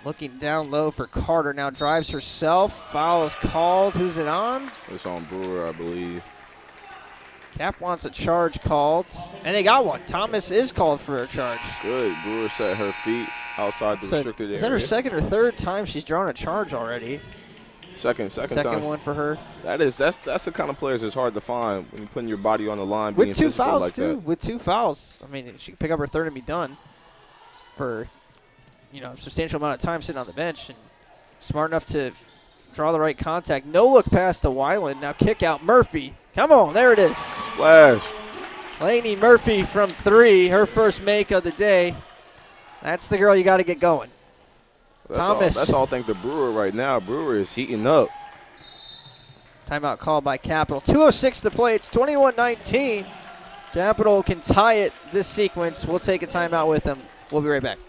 Looking down low for Carter, now drives herself. Foul is called. Who's it on? It's on Brewer, I believe. Cap wants a charge called, and they got one. Thomas is called for a charge. Good. Brewer set her feet outside the restricted area. Is that her second or third time she's drawn a charge already? Second time. one for her. That's the kind of players that's hard to find when you're putting your body on the line. With being 2 physical fouls, like too. That. With 2 fouls. I mean, she can pick up her third and be done for, a substantial amount of time sitting on the bench. And smart enough to draw the right contact. No look pass to Weiland. Now kick out Murphy. Come on, there it is. Splash. Lainey Murphy from 3, her first make of the day. That's the girl you got to get going. Thomas. That's all thanks to Brewer right now. Brewer is heating up. Timeout called by Capital. 2:06 to play. It's 21-19. Capital can tie it this sequence. We'll take a timeout with them. We'll be right back.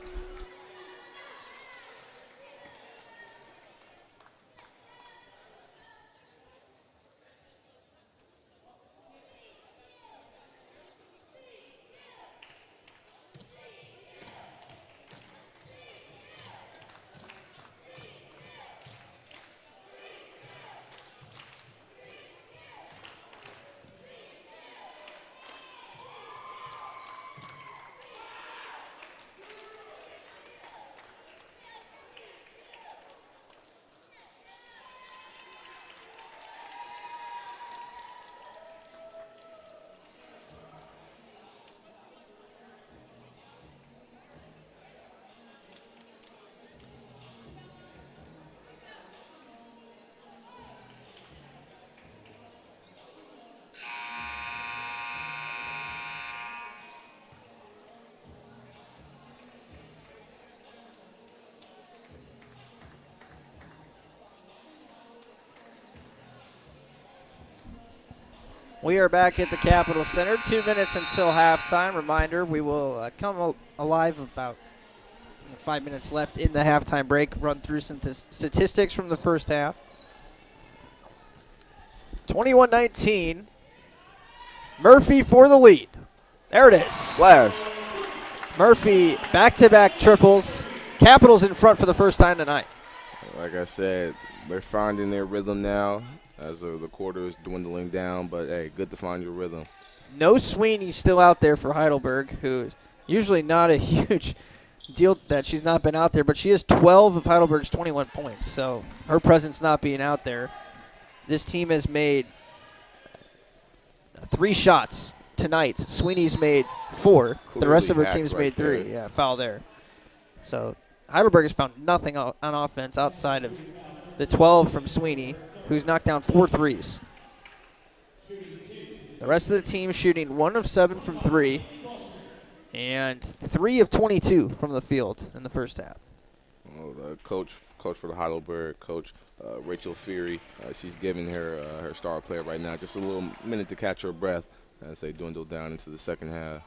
We are back at the Capitol Center. 2 minutes until halftime. Reminder, we will come alive about 5 minutes left in the halftime break. Run through some statistics from the first half. 21-19. Murphy for the lead. There it is. Splash. Murphy back-to-back triples. Capitals in front for the first time tonight. Like I said, they're finding their rhythm now as the quarter is dwindling down, but hey, good to find your rhythm. No Sweeney still out there for Heidelberg, who is usually not a huge deal that she's not been out there, but she has 12 of Heidelberg's 21 points, so her presence not being out there. This team has made 3 shots tonight. Sweeney's made 4. Clearly the rest of her hacked team's right made 3. there. Yeah, foul there. So Heidelberg has found nothing on offense outside of the 12 from Sweeney, who's knocked down 4 threes. The rest of the team shooting 1 of 7 from 3 and 3 of 22 from the field in the first half. Well, the coach for the Heidelberg, Coach Rachel Feary, she's giving her star player right now just a little minute to catch her breath as they dwindle down into the second half.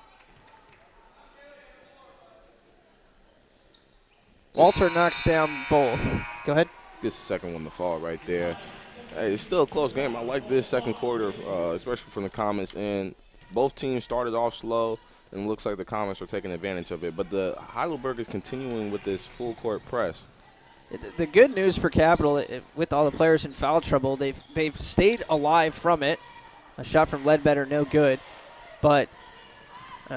Walter knocks down both. Go ahead. Gets the second one to fall right there. Hey, it's still a close game. I like this second quarter, especially from the Comets. And both teams started off slow, and it looks like the Comets are taking advantage of it. But the Heidelberg is continuing with this full-court press. The good news for Capital, with all the players in foul trouble, they've stayed alive from it. A shot from Ledbetter, no good. But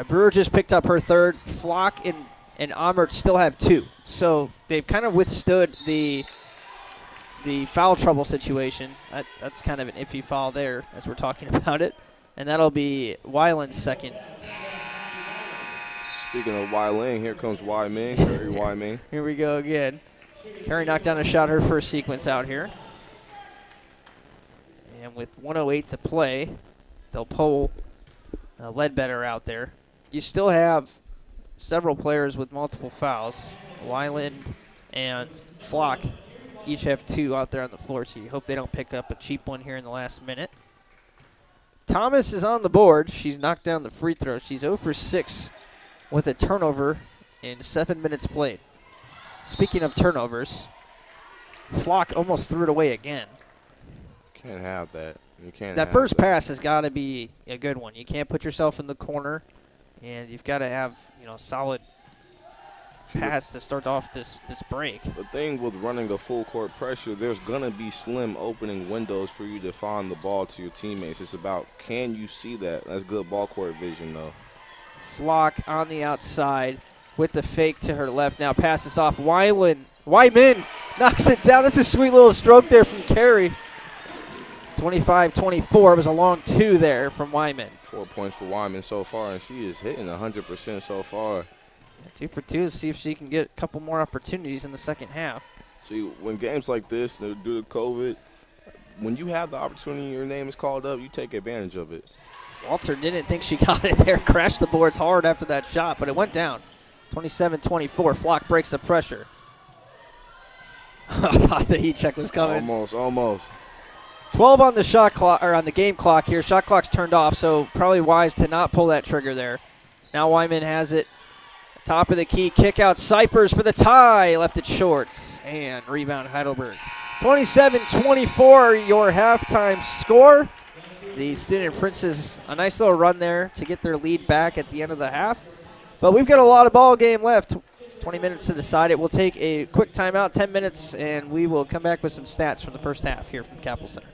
Brewer just picked up her third. Flock and Almert still have 2. So they've kind of withstood the foul trouble situation. That's kind of an iffy foul there as we're talking about it. And that'll be Weiland's second. Speaking of Weiling, here comes Wai Ming, Carrie Wai Ming. Here we go again. Carrie knocked down a shot, her first sequence out here. And with 1:08 to play, they'll pull Ledbetter out there. You still have several players with multiple fouls. Weiland and Flock each have 2 out there on the floor, so you hope they don't pick up a cheap one here in the last minute. Thomas is on the board. She's knocked down the free throw. She's 0 for 6 with a turnover in 7 minutes played. Speaking of turnovers, Flock almost threw it away again. Can't have that. You can't. That first pass has got to be a good one. You can't put yourself in the corner, and you've got to have solid pass to start off this break. The thing with running a full court pressure, there's going to be slim opening windows for you to find the ball to your teammates. It's about, can you see that? That's good ball court vision, though. Flock on the outside with the fake to her left. Now passes off. Weiland Wyman knocks it down. That's a sweet little stroke there from Carey. 25-24 was a long 2 there from Wyman. 4 points for Wyman so far, and she is hitting 100% so far. 2 for 2 to see if she can get a couple more opportunities in the second half. See, when games like this, due to COVID, when you have the opportunity, your name is called up, you take advantage of it. Walter didn't think she got it there. Crashed the boards hard after that shot, but it went down. 27-24. Flock breaks the pressure. I thought the heat check was coming. Almost. 12 on the shot clock, or on the game clock here. Shot clock's turned off, so probably wise to not pull that trigger there. Now Wyman has it. Top of the key, kick out Cyphers for the tie. Left it short. And rebound Heidelberg. 27-24, your halftime score. The Student Princes, a nice little run there to get their lead back at the end of the half. But we've got a lot of ball game left. 20 minutes to decide it. We'll take a quick timeout, 10 minutes, and we will come back with some stats from the first half here from Capitol Center.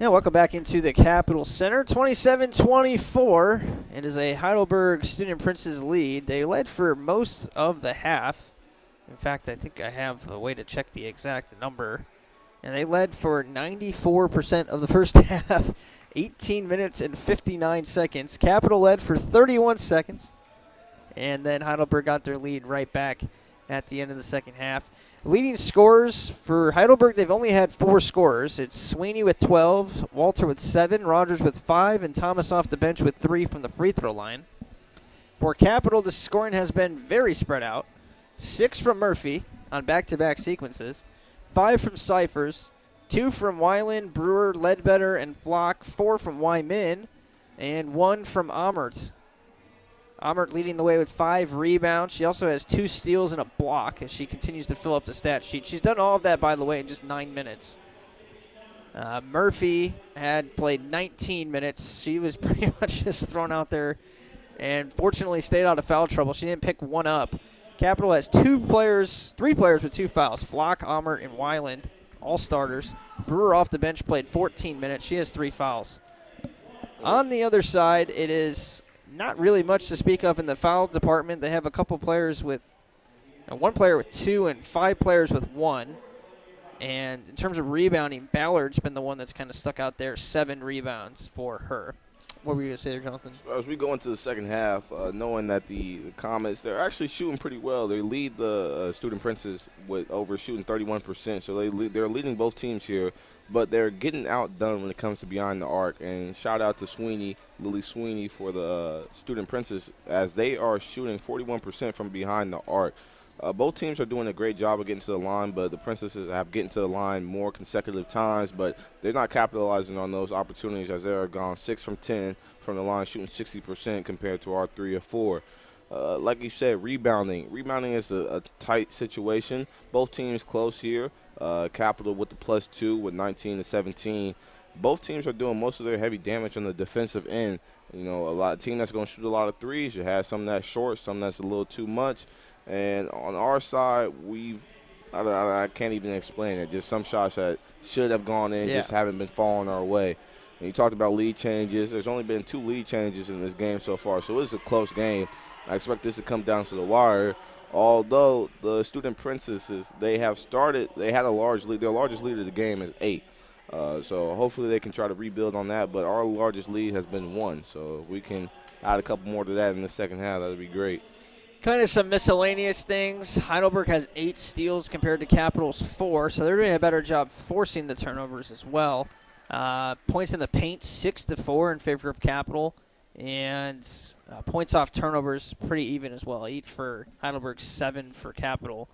Yeah, welcome back into the Capitol Center. 27-24. It is a Heidelberg Student Prince's lead. They led for most of the half. In fact, I think I have a way to check the exact number. And they led for 94% of the first half, 18 minutes and 59 seconds. Capitol led for 31 seconds. And then Heidelberg got their lead right back at the end of the second half. Leading scorers for Heidelberg, they've only had 4 scorers. It's Sweeney with 12, Walter with 7, Rogers with 5, and Thomas off the bench with 3 from the free throw line. For Capitol, the scoring has been very spread out. 6 from Murphy on back-to-back sequences, 5 from Cyphers, 2 from Weiland, Brewer, Ledbetter, and Flock, 4 from Wyman, and 1 from Almert. Almert leading the way with 5 rebounds. She also has 2 steals and a block as she continues to fill up the stat sheet. She's done all of that, by the way, in just 9 minutes. Murphy had played 19 minutes. She was pretty much just thrown out there and fortunately stayed out of foul trouble. She didn't pick one up. Capitol has 3 players with 2 fouls, Flock, Almert, and Weiland, all starters. Brewer off the bench played 14 minutes. She has 3 fouls. On the other side, it is not really much to speak of in the foul department. They have a couple players with 1 player with 2 and 5 players with 1. And in terms of rebounding, Ballard's been the one that's kind of stuck out there, 7 rebounds for her. What were you going to say there, Jonathan? As we go into the second half, knowing that the Comets, they're actually shooting pretty well. They lead the Student Princes with over shooting 31%, so they're leading both teams here, but they're getting outdone when it comes to behind the arc. And shout out to Sweeney, Lily Sweeney, for the Student Princes, as they are shooting 41% from behind the arc. Both teams are doing a great job of getting to the line, but the Princesses have getting to the line more consecutive times, but they're not capitalizing on those opportunities as they are gone 6 from 10 from the line, shooting 60% compared to our 3 or 4. Like you said, rebounding. Rebounding is a tight situation. Both teams close here. Capitol with the +2 with 19 to 17. Both teams are doing most of their heavy damage on the defensive end. You know, a team that's going to shoot a lot of threes. You have some that's short, some that's a little too much. And on our side, I can't even explain it. Just some shots that should have gone in, just haven't been falling our way. And you talked about lead changes. There's only been 2 lead changes in this game so far, so it's a close game. I expect this to come down to the wire. Although the Student Princesses, they had a large lead. Their largest lead of the game is 8. So hopefully they can try to rebuild on that. But our largest lead has been 1. So if we can add a couple more to that in the second half, that would be great. Kind of some miscellaneous things. Heidelberg has 8 steals compared to Capitol's 4, so they're doing a better job forcing the turnovers as well. Points in the paint, 6-4 in favor of Capitol, and points off turnovers, pretty even as well. 8 for Heidelberg, 7 for Capitol.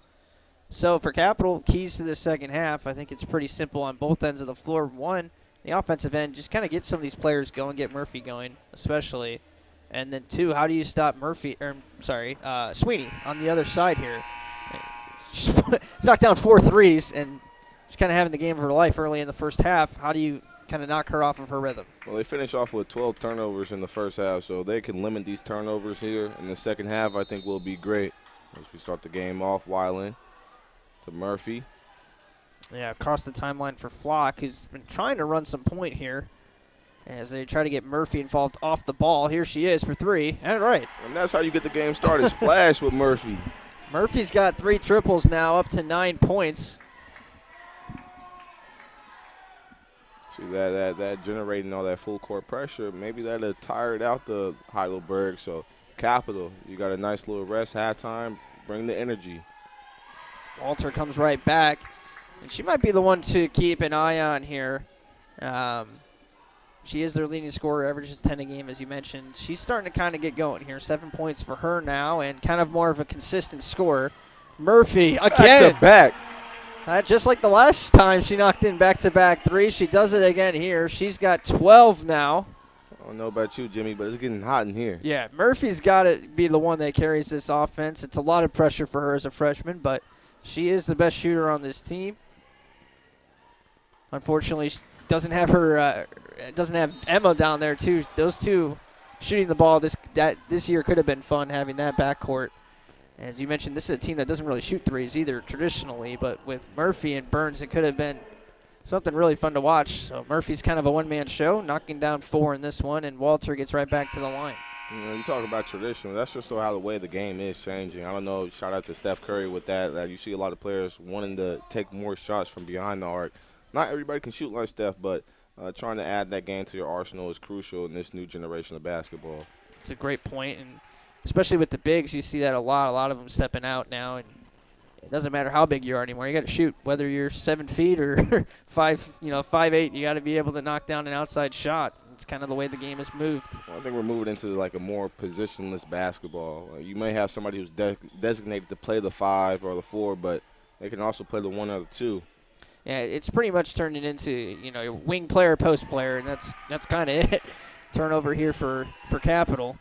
So for Capitol, keys to the second half, I think it's pretty simple on both ends of the floor. 1, the offensive end, just kind of get some of these players going, get Murphy going, especially. And then 2, how do you stop Sweeney on the other side here? She knocked down 4 threes, and she's kind of having the game of her life early in the first half. How do you kind of knock her off of her rhythm? Well, they finish off with 12 turnovers in the first half, so they can limit these turnovers here. In the second half, I think will be great. As we start the game off, Weiland to Murphy. Yeah, across the timeline for Flock, who's been trying to run some point here, as they try to get Murphy involved off the ball. Here she is for 3. All right. And that's how you get the game started. Splash with Murphy. Murphy's got 3 triples now, up to 9 points. See, that generating all that full court pressure, maybe that have tired out the Heidelberg. So, Capitol, you got a nice little rest, halftime, bring the energy. Walter comes right back, and she might be the one to keep an eye on here. She is their leading scorer, averages 10 a game, as you mentioned. She's starting to kind of get going here. 7 points for her now, and kind of more of a consistent scorer. Murphy, again. Back. Just like the last time she knocked in back-to-back 3s, she does it again here. She's got 12 now. I don't know about you, Jimmy, but it's getting hot in here. Yeah, Murphy's got to be the one that carries this offense. It's a lot of pressure for her as a freshman, but she is the best shooter on this team. Unfortunately, she doesn't have her doesn't have Emma down there too. Those two shooting the ball this year could have been fun having that backcourt. As you mentioned, this is a team that doesn't really shoot threes either traditionally, but with Murphy and Burns, it could have been something really fun to watch. So Murphy's kind of a one-man show, knocking down 4 in this one, and Walter gets right back to the line. You know, you talk about tradition. That's just how the way the game is changing. I don't know. Shout out to Steph Curry with that. You see a lot of players wanting to take more shots from behind the arc. Not everybody can shoot like Steph, but trying to add that game to your arsenal is crucial in this new generation of basketball. It's a great point, and especially with the bigs, you see that a lot of them stepping out now, and it doesn't matter how big you are anymore. You got to shoot, whether you're 7 feet or 5'8". You got to be able to knock down an outside shot. It's kind of the way the game has moved. Well, I think we're moving into like a more positionless basketball. You may have somebody who's designated to play the 5 or the 4, but they can also play the 1 or the 2. Yeah, it's pretty much turned it into, your wing player, post player, and that's kind of it. Turnover here for Capital.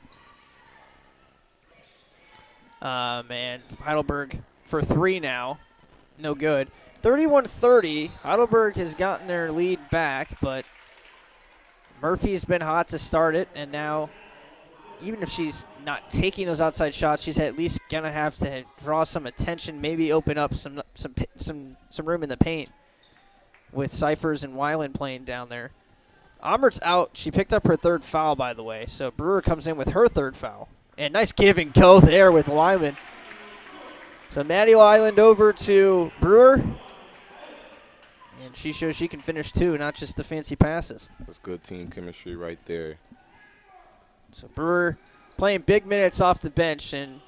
Man, Heidelberg for 3 now. No good. 31-30. Heidelberg has gotten their lead back, but Murphy's been hot to start it, and now even if she's not taking those outside shots, she's at least going to have to draw some attention, maybe open up some room in the paint with Cyphers and Weiland playing down there. Almert's out. She picked up her 3rd foul, by the way, so Brewer comes in with her 3rd foul. And nice give and go there with Wyman. So Maddie Wyland over to Brewer. And she shows she can finish too, not just the fancy passes. That's good team chemistry right there. So Brewer playing big minutes off the bench and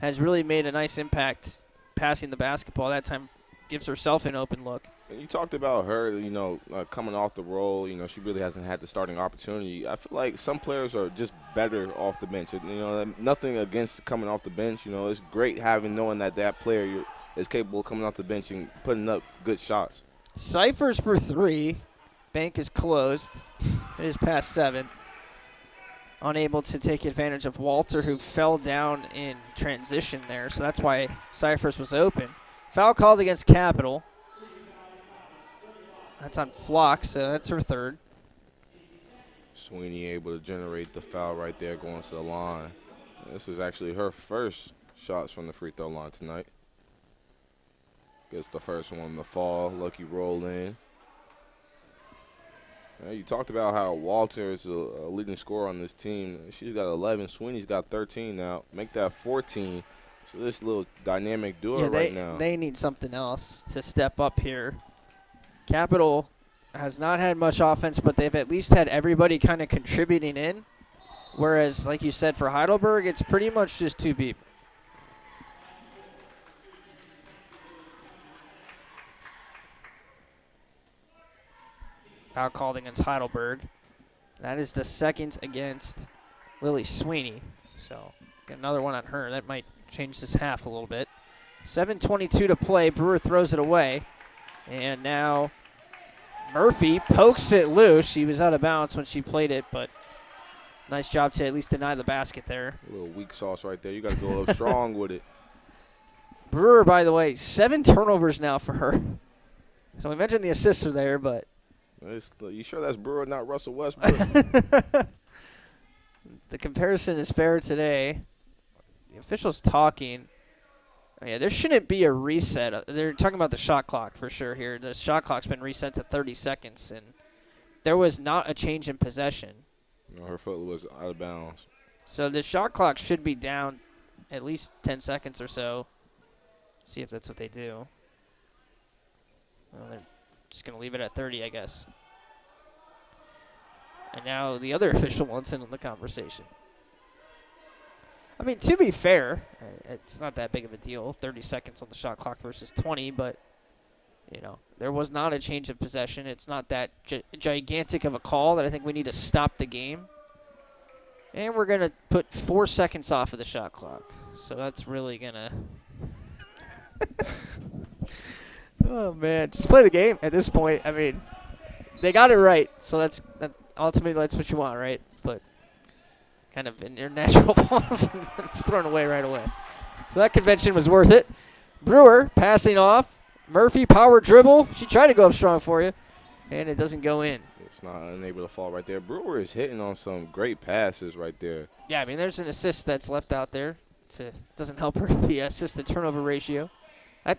has really made a nice impact passing the basketball. That time gives herself an open look. And you talked about her, coming off the roll. She really hasn't had the starting opportunity. I feel like some players are just better off the bench. Nothing against coming off the bench. It's great knowing that player is capable of coming off the bench and putting up good shots. Cyphers for 3. Bank is closed. It is past 7. Unable to take advantage of Walter, who fell down in transition there. So that's why Cyphers was open. Foul called against Capital. That's on Flock, so that's her 3rd. Sweeney able to generate the foul right there going to the line. This is actually her first shots from the free throw line tonight. Gets the first one to fall. Lucky roll in. You talked about how Walter is a leading scorer on this team. She's got 11. Sweeney's got 13 now. Make that 14. So this little dynamic duo right now. They need something else to step up here. Capital has not had much offense, but they've at least had everybody kind of contributing in. Whereas, like you said, for Heidelberg, it's pretty much just 2 people. Foul called against Heidelberg. That is the 2nd against Lily Sweeney. So, get another one on her. That might change this half a little bit. 7:22 to play. Brewer throws it away. And now Murphy pokes it loose. She was out of bounds when she played it, but nice job to at least deny the basket there. A little weak sauce right there. You got to go a little strong with it. Brewer, by the way, 7 turnovers now for her. So we mentioned the assists are there, but. You sure that's Brewer, not Russell Westbrook? The comparison is fair today. The officials talking. Oh, yeah, there shouldn't be a reset. They're talking about the shot clock for sure here. The shot clock's been reset to 30 seconds, and there was not a change in possession. Her foot was out of bounds. So the shot clock should be down at least 10 seconds or so. See if that's what they do. Well, they're just going to leave it at 30, I guess. And now the other official wants in on the conversation. I mean, to be fair, it's not that big of a deal. 30 seconds on the shot clock versus 20, but, there was not a change of possession. It's not that gigantic of a call that I think we need to stop the game. And we're going to put 4 seconds off of the shot clock. So that's really going to... Oh, man. Just play the game at this point. I mean, they got it right. So ultimately that's what you want, right? But kind of an international pause and it's thrown away right away. So that convention was worth it. Brewer passing off. Murphy, power dribble. She tried to go up strong for you, and it doesn't go in. It's not unable to fall right there. Brewer is hitting on some great passes right there. Yeah, I mean, there's an assist that's left out there. Doesn't help her the assist-to-turnover ratio. I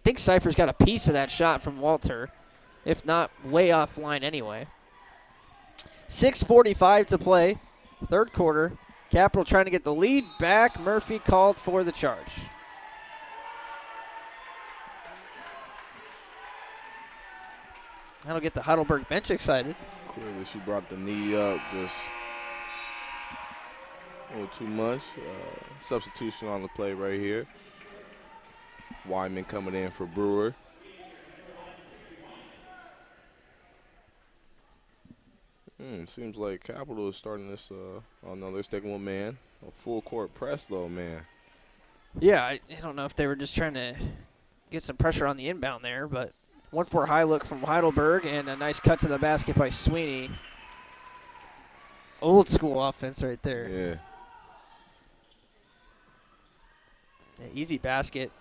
think Cypher's got a piece of that shot from Walter. if not way offline anyway. 6:45 to play, third quarter. Capital trying to get the lead back. Murphy called for the charge. That'll get the Heidelberg bench excited. Clearly she brought the knee up just a little too much. Substitution on the play right here. Wyman coming in for Brewer. Seems like Capital is starting this. Oh no, they're sticking with man. A full court press though, man. Yeah, I don't know if they were just trying to get some pressure on the inbound there, but 1-4 high look from Heidelberg and a nice cut to the basket by Sweeney. Old school offense right there. Yeah. Easy basket.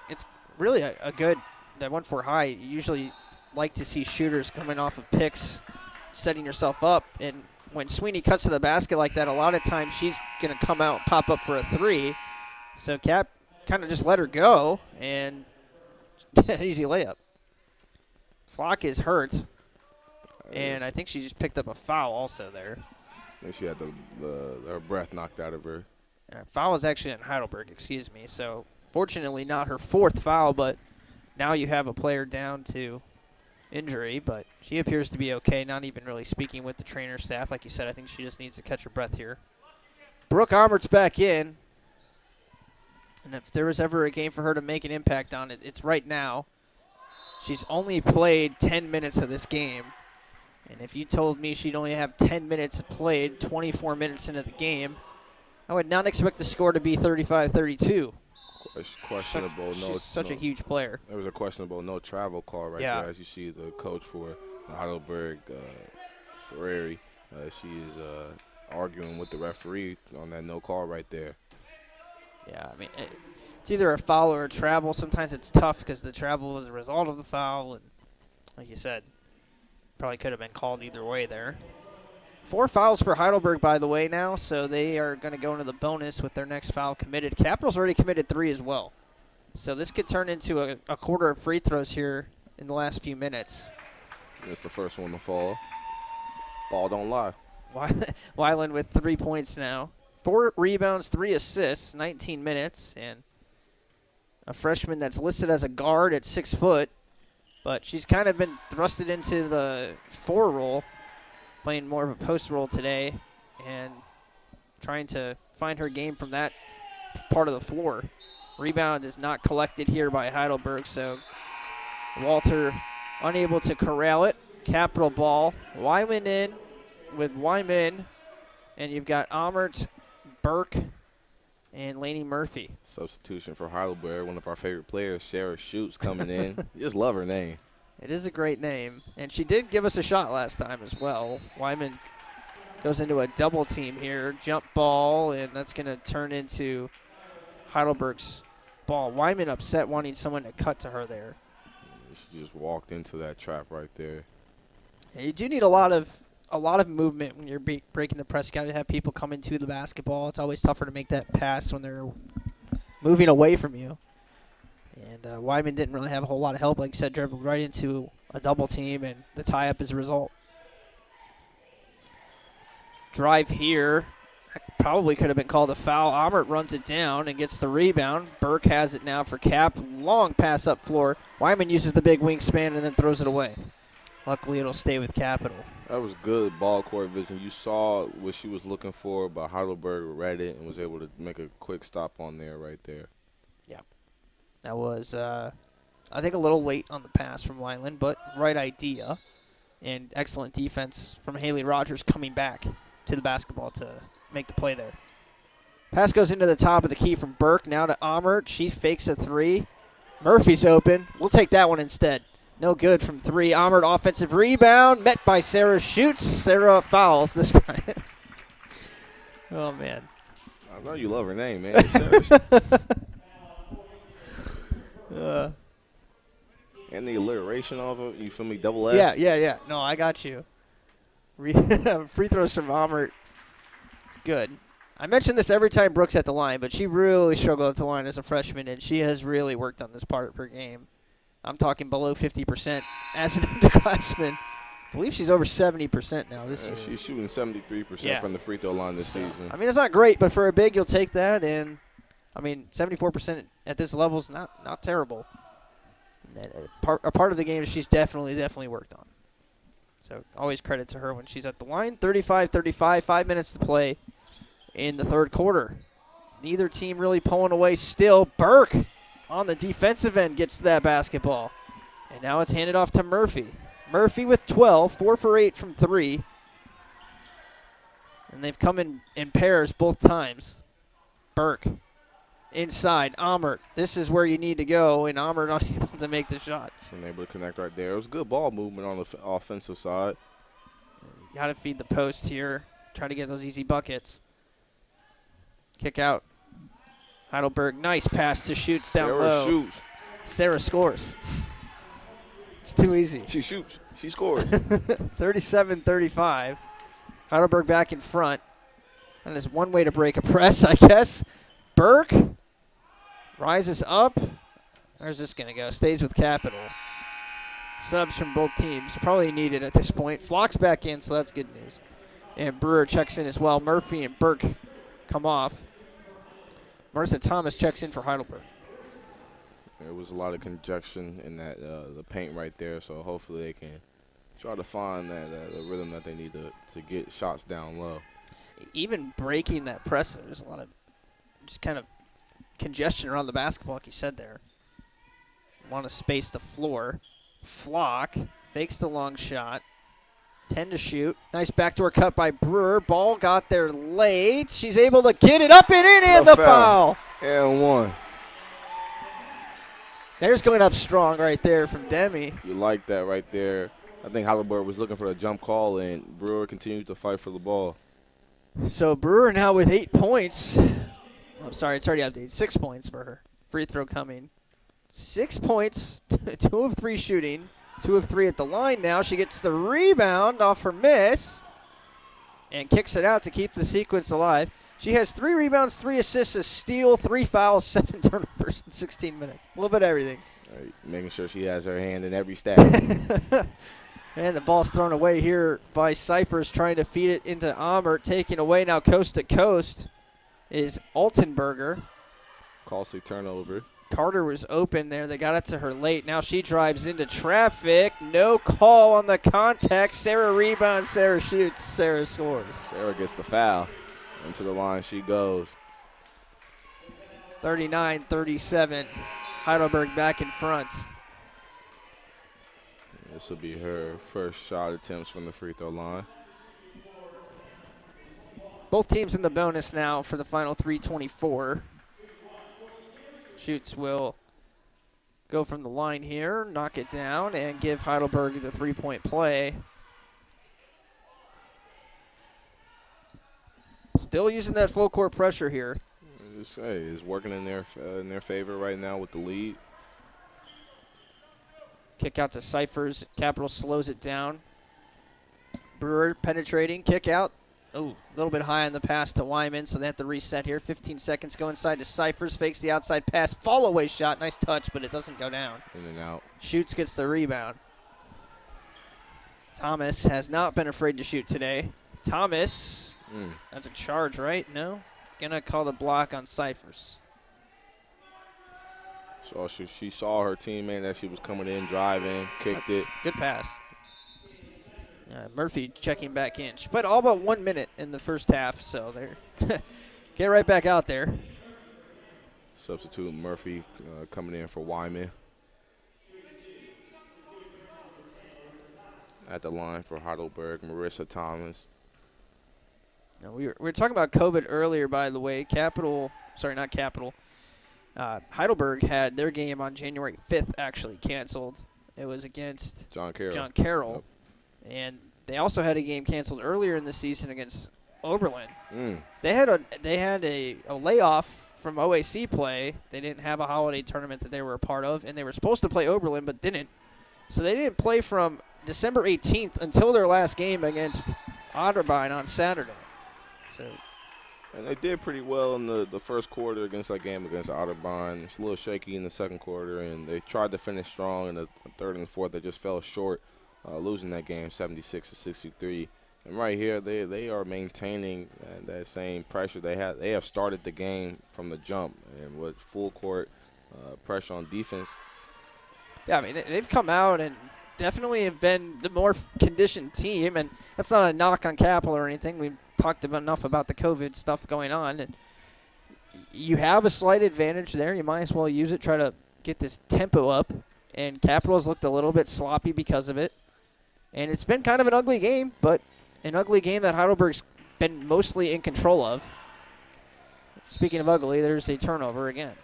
It's really a good, that 1-4 high. You usually like to see shooters coming off of picks, setting yourself up. And when Sweeney cuts to the basket like that, a lot of times she's going to come out and pop up for a three. So Cap kind of just let her go and an easy layup. Flock is hurt, and I think she just picked up a foul also there. I think she had her breath knocked out of her. Foul is actually on Heidelberg, excuse me. So fortunately not her fourth foul, but now you have a player down to injury, but she appears to be okay, not even really speaking with the trainer staff. Like you said, I think she just needs to catch her breath here. Brooke Almert's back in, and if there was ever a game for her to make an impact on it, it's right now. She's only played 10 minutes of this game, and if you told me she'd only have 10 minutes played, 24 minutes into the game, I would not expect the score to be 35-32. Questionable. She's such a huge player. There was a questionable no travel call right there. As you see the coach for the Heidelberg, Ferrari, she is arguing with the referee on that no call right there. Yeah, I mean, it's either a foul or a travel. Sometimes it's tough because the travel is a result of the foul. And like you said, probably could have been called either way there. 4 fouls for Heidelberg, by the way, now, so they are going to go into the bonus with their next foul committed. Capital's already committed 3 as well. So this could turn into a quarter of free throws here in the last few minutes. It's the first one to fall. Ball don't lie. Weiland with 3 points now. 4 rebounds, 3 assists, 19 minutes, and a freshman that's listed as a guard at 6 foot, but she's kind of been thrusted into the 4 role, playing more of a post role today and trying to find her game from that part of the floor. Rebound is not collected here by Heidelberg, so Walter unable to corral it. Capital ball. Wyman in with Wyman, and you've got Almert, Burke, and Lainey Murphy. Substitution for Heidelberg, one of our favorite players, Sarah Schutz, coming in. You just love her name. It is a great name, and she did give us a shot last time as well. Wyman goes into a double team here, jump ball, and that's going to turn into Heidelberg's ball. Wyman upset, wanting someone to cut to her there. She just walked into that trap right there. Yeah, you do need a lot of movement when you're breaking the press. You got to have people come into the basketball. It's always tougher to make that pass when they're moving away from you. And Wyman didn't really have a whole lot of help. Like you said, dribbled right into a double team, and the tie-up is a result. Drive here. Probably could have been called a foul. Almert runs it down and gets the rebound. Burke has it now for Cap. Long pass up floor. Wyman uses the big wingspan and then throws it away. Luckily, it'll stay with Capital. That was good ball court vision. You saw what she was looking for, but Heidelberg read it and was able to make a quick stop on there right there. Yeah. That was, I think, a little late on the pass from Wyland, but right idea. And excellent defense from Haley Rogers coming back to the basketball to make the play there. Pass goes into the top of the key from Burke. Now to Almert. She fakes a 3. Murphy's open. We'll take that one instead. No good from 3. Almert offensive rebound. Met by Sarah Schutz. Sarah fouls this time. Oh, man. I know you love her name, man. And the alliteration of it, you feel me? Double S? Yeah. No, I got you. Free throws from Almert. It's good. I mention this every time Brooke's at the line, but she really struggled at the line as a freshman, and she has really worked on this part of her game. I'm talking below 50% as an underclassman. I believe she's over 70% now this year. She's shooting 73% from the free throw line this season. I mean, it's not great, but for a big, you'll take that. And, I mean, 74% at this level is not terrible. A part of the game she's definitely worked on. So always credit to her when she's at the line. 35-35, 5 minutes to play in the third quarter. Neither team really pulling away still. Burke on the defensive end gets to that basketball. And now it's handed off to Murphy. Murphy with 12, 4 for 8 from 3. And they've come in pairs both times. Burke inside. Almert. This is where you need to go, and Almert unable to make the shot. Unable to connect right there. It was good ball movement on the offensive side. You got to feed the post here. Try to get those easy buckets. Kick out. Heidelberg, nice pass to Shoots down low. Sarah shoots. Sarah scores. It's too easy. She shoots. She scores. 37-35. Heidelberg back in front. That is one way to break a press, I guess. Burke rises up. Where's this going to go? Stays with Capital. Subs from both teams. Probably needed at this point. Flock's back in, so that's good news. And Brewer checks in as well. Murphy and Burke come off. Marissa Thomas checks in for Heidelberg. There was a lot of congestion in that the paint right there, so hopefully they can try to find that the rhythm that they need to get shots down low. Even breaking that press, there's a lot of just kind of congestion around the basketball, like you said there. Want to space the floor. Flock fakes the long shot. 10 to shoot. Nice backdoor cut by Brewer. Ball got there late. She's able to get it up and in, and the foul. And one. There's going up strong right there from Demi. You like that right there. I think Heidelberg was looking for a jump call, and Brewer continued to fight for the ball. So Brewer now with 8 points. I'm sorry, it's already updated. 6 points for her. Free throw coming. 6 points, 2 of 3 shooting, 2 of 3 at the line now. She gets the rebound off her miss and kicks it out to keep the sequence alive. She has 3 rebounds, 3 assists, a steal, 3 fouls, 7 turnovers in 16 minutes. A little bit of everything. Right, making sure she has her hand in every stat. And the ball's thrown away here by Cyphers, trying to feed it into Almert. Taken away now coast to coast is Altenberger. Costly turnover. Carter was open there. They got it to her late. Now she drives into traffic. No call on the contact. Sarah rebounds. Sarah shoots. Sarah scores. Sarah gets the foul. Into the line she goes. 39-37. Heidelberg back in front. This will be her first shot attempts from the free throw line. Both teams in the bonus now for the final 3:24. Shoots will go from the line here, knock it down, and give Heidelberg the 3-point play. Still using that full court pressure here. Just say it's working in their favor right now with the lead. Kick out to Cyphers. Capital slows it down. Brewer penetrating. Kick out. Oh, a little bit high on the pass to Wyman, so they have to reset here. 15 seconds. Go inside to Cyphers. Fakes the outside pass. Fall away shot. Nice touch, but it doesn't go down. In and out. Shoots, gets the rebound. Thomas has not been afraid to shoot today. Thomas, that's a charge, right? No? Gonna call the block on Cyphers. So she saw her teammate as she was coming in, driving, kicked it. Good pass. Murphy checking back in. She played all but 1 minute in the first half, so they're get right back out there. Substitute Murphy coming in for Wyman. At the line for Heidelberg, Marissa Thomas. Now, we were talking about COVID earlier, by the way. Heidelberg had their game on January 5th actually canceled. It was against John Carroll. Yep. And they also had a game canceled earlier in the season against Oberlin. They had a layoff from OAC play. They didn't have a holiday tournament that they were a part of, and they were supposed to play Oberlin but didn't. So they didn't play from December 18th until their last game against Otterbein on Saturday. So And they did pretty well in the first quarter against that game against Otterbein. It's a little shaky in the second quarter, and they tried to finish strong in the third and the fourth. They just fell short, losing that game 76-63. And right here, they are maintaining that same pressure they had. They have started the game from the jump and with full court pressure on defense. Yeah, I mean, they've come out and definitely have been the more conditioned team, and that's not a knock on Capital or anything. We've talked enough about the COVID stuff going on, and you have a slight advantage there. You might as well use it, try to get this tempo up, and Capital's looked a little bit sloppy because of it. And it's been kind of an ugly game, but an ugly game that Heidelberg's been mostly in control of. Speaking of ugly, there's a turnover again.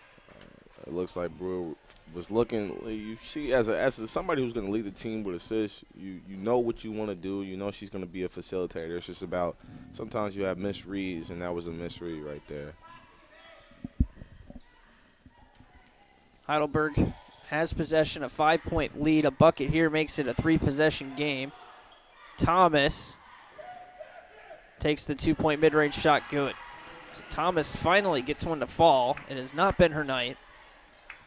It looks like Brewer was looking. You see, as somebody who's going to lead the team with assists, you know what you want to do. You know she's going to be a facilitator. It's just about sometimes you have misreads, and that was a misread right there. Heidelberg has possession, a 5-point lead. A bucket here makes it a 3-possession game. Thomas takes the 2-point mid-range shot good. So Thomas finally gets one to fall. It has not been her night,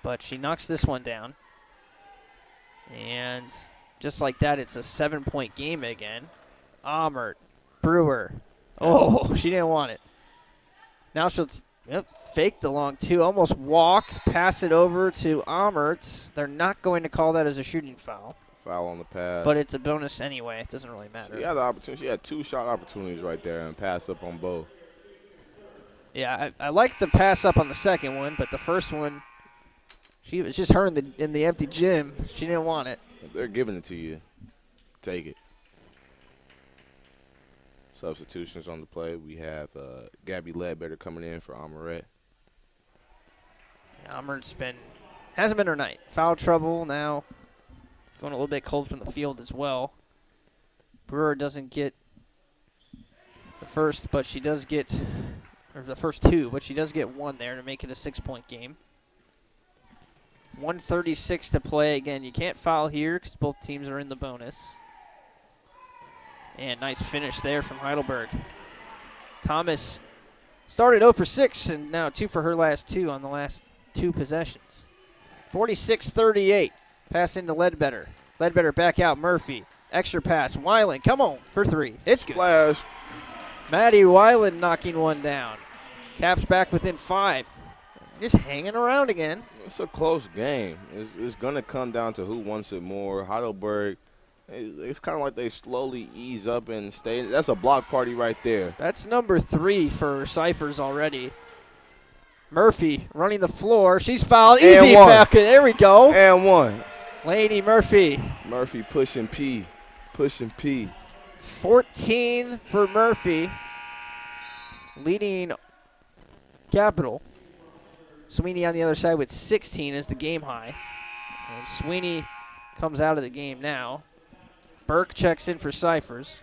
but she knocks this one down. And just like that, it's a 7-point game again. Almert, Brewer. Oh, she didn't want it. Now she'll fake the long two, almost walk, pass it over to Almert. They're not going to call that as a shooting foul. Foul on the pass. But it's a bonus anyway. It doesn't really matter. She had the opportunity. She had 2 shot opportunities right there and passed up on both. Yeah, I like the pass up on the second one, but the first one, she was just her in the empty gym. She didn't want it. If they're giving it to you, take it. Substitutions on the play. We have Gabby Ledbetter coming in for Almeret. Almert's hasn't been her night. Foul trouble now. Going a little bit cold from the field as well. Brewer doesn't get the first, but she does get, or the first 2, but she does get 1 there to make it a 6-point game. 1:36 to play. Again, you can't foul here because both teams are in the bonus. And nice finish there from Heidelberg. Thomas started 0 for 6 and now 2 for her last 2 on the last 2 possessions. 46-38. Pass into Ledbetter. Ledbetter back out. Murphy. Extra pass. Weiland, come on for 3. It's good. Flash. Maddie Weiland knocking one down. Caps back within 5. Just hanging around again. It's a close game. It's going to come down to who wants it more. Heidelberg, it's kind of like they slowly ease up and stay. That's a block party right there. That's number 3 for Cyphers already. Murphy running the floor. She's fouled. Easy bucket. There we go. And 1. Lady Murphy. Murphy pushing P. Pushing P. 14 for Murphy. Leading Capital. Sweeney on the other side with 16 as the game high. And Sweeney comes out of the game now. Burke checks in for Cyphers.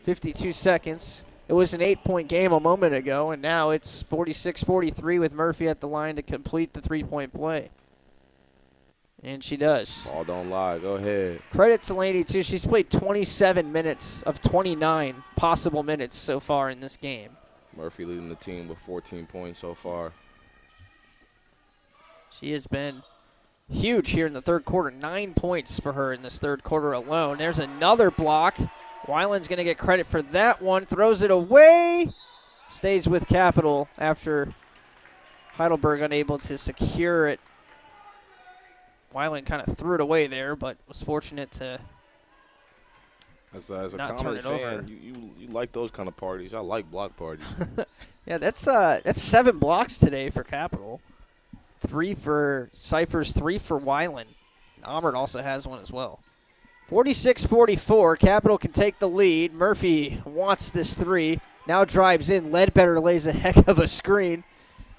52 seconds. It was an 8-point game a moment ago, and now it's 46-43 with Murphy at the line to complete the 3-point play. And she does. Ball don't lie. Go ahead. Credit to Laney, too. She's played 27 minutes of 29 possible minutes so far in this game. Murphy leading the team with 14 points so far. She has been huge here in the third quarter. 9 points for her in this third quarter alone. There's another block. Weiland's going to get credit for that one. Throws it away. Stays with Capital after Heidelberg unable to secure it. Weiland kind of threw it away there, but was fortunate to as a not Comets turn it over. fan, you like those kind of parties. I like block parties. Yeah, that's 7 blocks today for Capital. 3 for Cyphers, 3 for Weiland. Almert also has one as well. 46-44, Capital can take the lead. Murphy wants this 3. Now drives in. Ledbetter lays a heck of a screen.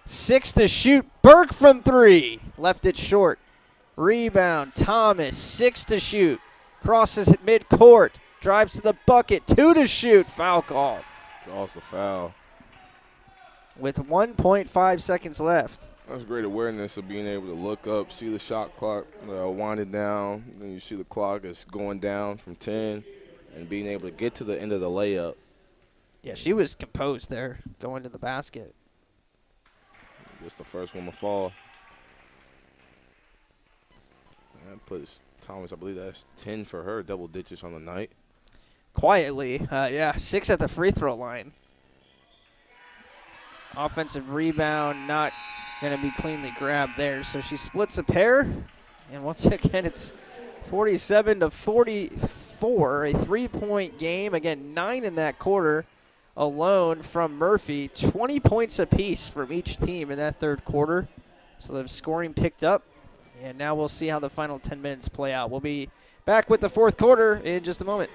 6 to shoot. Burke from 3. Left it short. Rebound. Thomas, 6 to shoot. Crosses at midcourt. Drives to the bucket. 2 to shoot. Foul call. Draws the foul. With 1.5 seconds left. That's great awareness of being able to look up, see the shot clock winding down. Then you see the clock is going down from 10 and being able to get to the end of the layup Yeah, she was composed there going to the basket. Just the first one to fall. That puts Thomas, I believe that's 10 for her, double digits on the night. Quietly, 6 at the free throw line. Offensive rebound not going to be cleanly grabbed there. So she splits a pair. And once again, it's 47 to 44, a 3-point game. Again, 9 in that quarter alone from Murphy. 20 points apiece from each team in that third quarter. So the scoring picked up. And now we'll see how the final 10 minutes play out. We'll be back with the fourth quarter in just a moment.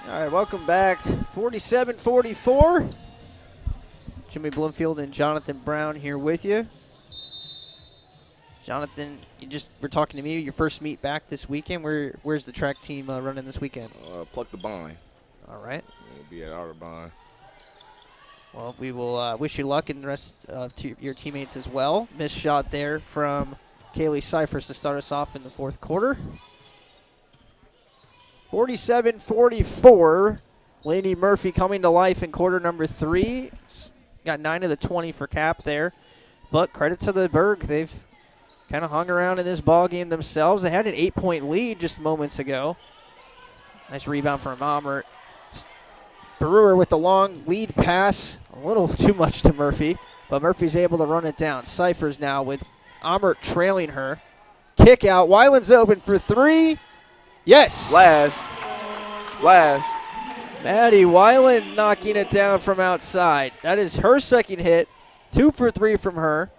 All right, welcome back. 47-44. Jimmy Bloomfield and Jonathan Brown here with you. Jonathan, we're talking to me. Your first meet back this weekend. Where's the track team running this weekend? Pluck the Bind. All right. We'll be at Outer Bind. Well, we will wish you luck and the rest of your teammates as well. Missed shot there from Kaylee Cyphers to start us off in the fourth quarter. 47-44. Lainey Murphy coming to life in quarter number 3. Got 9 of the 20 for Cap there. But credit to the Burke. They've kind of hung around in this ball game themselves. They had an 8-point lead just moments ago. Nice rebound from Almert. Brewer with the long lead pass. A little too much to Murphy. But Murphy's able to run it down. Cyphers now with Almert trailing her. Kick out. Weiland's open for 3. Yes. Splash. Maddie Weiland knocking it down from outside. That is her second hit. 2 for 3 from her.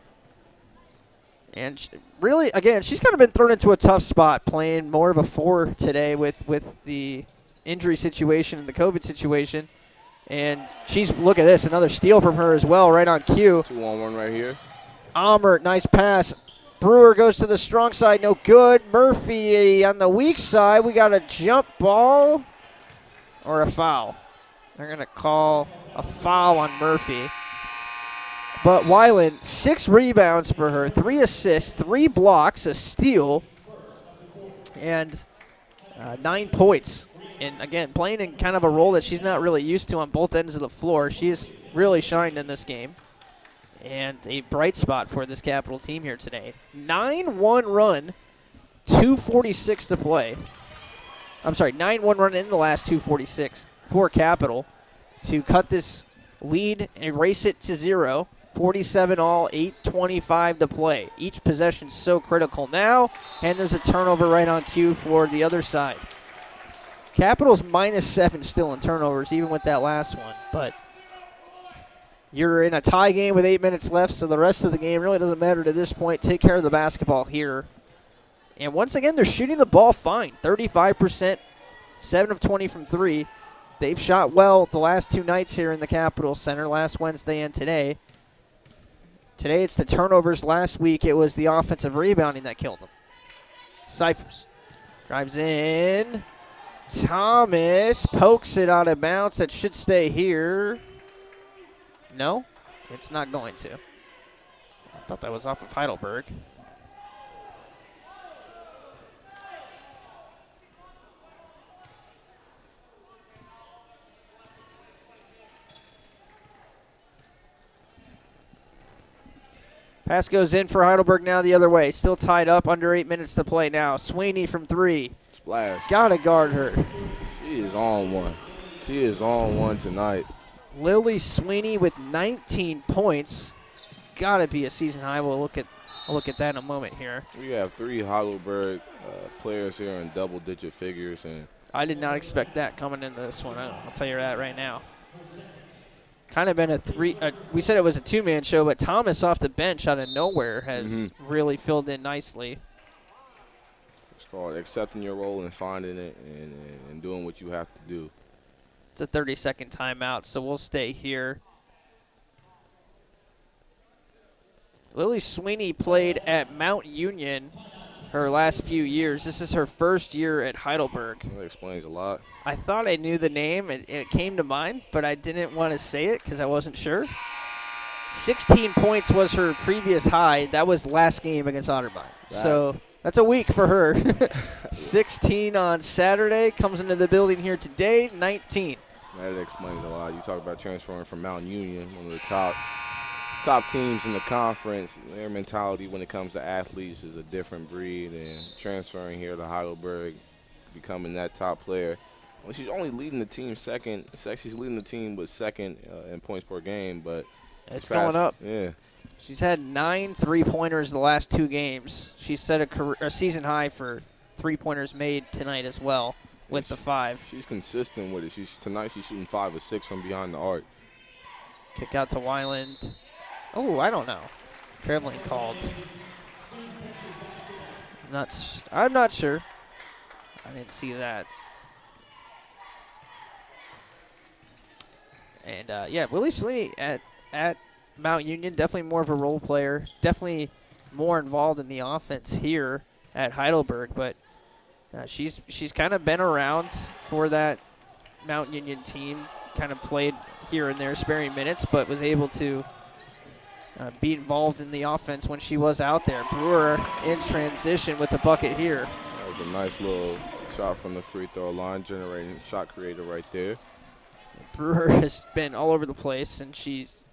And really, again, she's kind of been thrown into a tough spot playing more of a 4 today with the injury situation and the COVID situation. And look at this, another steal from her as well, right on cue. 2-on-1 right here. Almert, nice pass. Brewer goes to the strong side, no good. Murphy on the weak side. We got a jump ball or a foul. They're going to call a foul on Murphy. But Weiland, 6 rebounds for her, 3 assists, 3 blocks, a steal, and 9 points. And again, playing in kind of a role that she's not really used to on both ends of the floor. She's really shined in this game. And a bright spot for this Capital team here today. 9-1 run, 2:46 to play. I'm sorry, 9-1 run in the last 2:46 for Capital to cut this lead and erase it to 0. 47 all, 8:25 to play. Each possession so critical now, and there's a turnover right on cue for the other side. Capital's -7 still in turnovers, even with that last one, but you're in a tie game with 8 minutes left, so the rest of the game really doesn't matter to this point. Take care of the basketball here. And once again, they're shooting the ball fine. 35%, 7 of 20 from 3. They've shot well the last 2 nights here in the Capitol Center, last Wednesday and today. Today it's the turnovers. Last week it was the offensive rebounding that killed them. Cyphers drives in. Thomas pokes it out of bounds. That should stay here. No, it's not going to. I thought that was off of Heidelberg. Pass goes in for Heidelberg now the other way. Still tied up, under 8 minutes to play now. Sweeney from 3. Splash. Gotta guard her. She is on one. She is on one tonight. Lily Sweeney with 19 points. Gotta be a season high. We'll look at that in a moment here. We have 3 Heidelberg players here in double-digit figures, and I did not expect that coming into this one. I'll tell you that right now. Kind of been we said it was a 2-man show, but Thomas off the bench out of nowhere has really filled in nicely. It's called accepting your role and finding it and doing what you have to do. It's a 30-second timeout, so we'll stay here. Lily Sweeney played at Mount Union her last few years. This is her first year at Heidelberg. That explains a lot. I thought I knew the name. It came to mind, but I didn't want to say it because I wasn't sure. 16 points was her previous high. That was last game against Otterbein. So that's a week for her. 16 on Saturday. Comes into the building here today, 19. That explains a lot. You talk about transferring from Mount Union, one of the top teams in the conference. Their mentality when it comes to athletes is a different breed, and transferring here to Heidelberg, becoming that top player. Well, she's only leading the team second. She's leading the team with second in points per game, but it's going up. Yeah. She's had 9 3-pointers the last 2 games. She set a season high for 3-pointers made tonight as well with the 5. She's consistent with it. Tonight she's shooting 5 or 6 from behind the arc. Kick out to Weiland. Oh, I don't know. Traveling called. I'm not sure. I didn't see that. And yeah, Willie Sweeney at Mount Union, definitely more of a role player. Definitely more involved in the offense here at Heidelberg. But she's kind of been around for that Mount Union team. Kind of played here and there, sparing minutes, but was able to be involved in the offense when she was out there. Brewer in transition with the bucket here. That was a nice little shot from the free throw line, generating shot creator right there. Brewer has been all over the place, and she's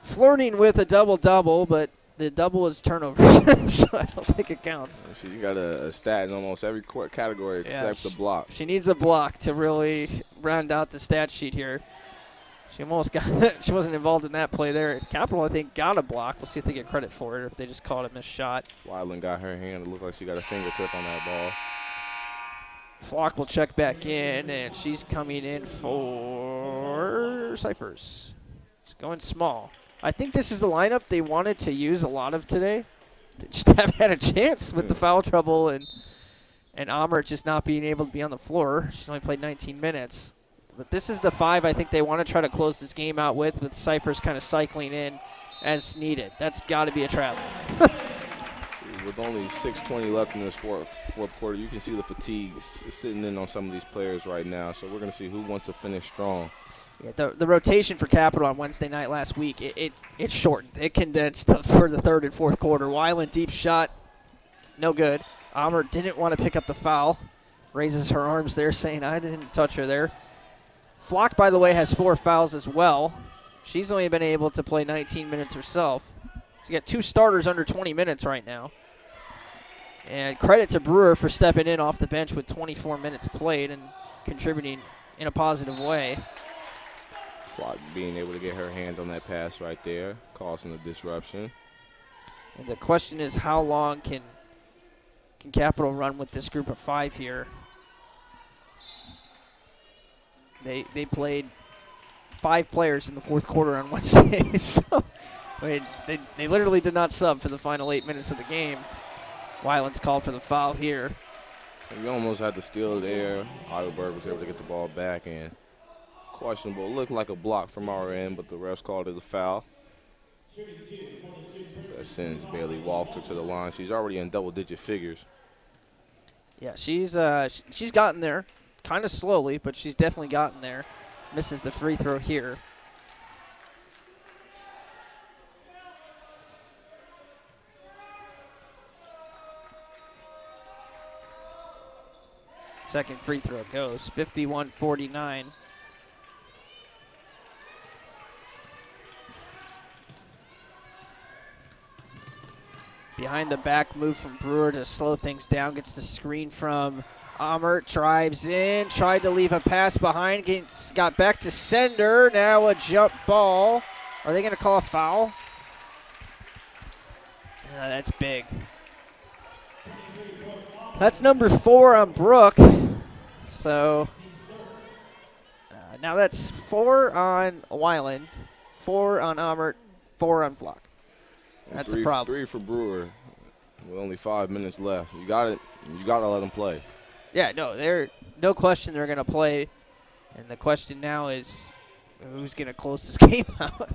flirting with a double-double, but the double is turnovers, so I don't think it counts. She got a stat in almost every category except the block. She needs a block to really round out the stat sheet here. She almost got she wasn't involved in that play there. Capital, I think, got a block. We'll see if they get credit for it or if they just called a missed shot. Weiland got her hand. It looked like she got a fingertip on that ball. Flock will check back in, and she's coming in for Cyphers. It's going small. I think this is the lineup they wanted to use a lot of today. They just haven't had a chance with the foul trouble and Almert just not being able to be on the floor. She's only played 19 minutes. But this is the 5 I think they want to try to close this game out with Cyphers kind of cycling in as needed. That's got to be a trap. With only 6:20 left in this fourth quarter, you can see the fatigue sitting in on some of these players right now. So we're going to see who wants to finish strong. Yeah, the rotation for Capital on Wednesday night last week, it shortened. It condensed for the third and fourth quarter. Weiland deep shot, no good. Almert didn't want to pick up the foul. Raises her arms there saying, I didn't touch her there. Flock, by the way, has 4 fouls as well. She's only been able to play 19 minutes herself. So you got 2 starters under 20 minutes right now. And credit to Brewer for stepping in off the bench with 24 minutes played and contributing in a positive way. Flock being able to get her hand on that pass right there, causing a disruption. And the question is, how long can Capital run with this group of 5 here? They played 5 players in the fourth quarter on Wednesday. So I mean, they literally did not sub for the final 8 minutes of the game. Weiland's called for the foul here. We almost had to steal there. Heidelberg was able to get the ball back, and questionable. Looked like a block from our end, but the refs called it a foul. So that sends Bailey Walter to the line. She's already in double-digit figures. Yeah, she's gotten there. Kind of slowly, but she's definitely gotten there. Misses the free throw here. Second free throw goes, 51-49. Behind the back move from Brewer to slow things down. Gets the screen from Almert, drives in, tried to leave a pass behind, got back to sender. Now a jump ball. Are they going to call a foul? That's big. That's number 4 on Brooke. So now that's 4 on Weiland, 4 on Almert, 4 on Flock. That's a problem. 3 for Brewer with only 5 minutes left. You got to let them play. Yeah, no question they're going to play. And the question now is who's going to close this game out?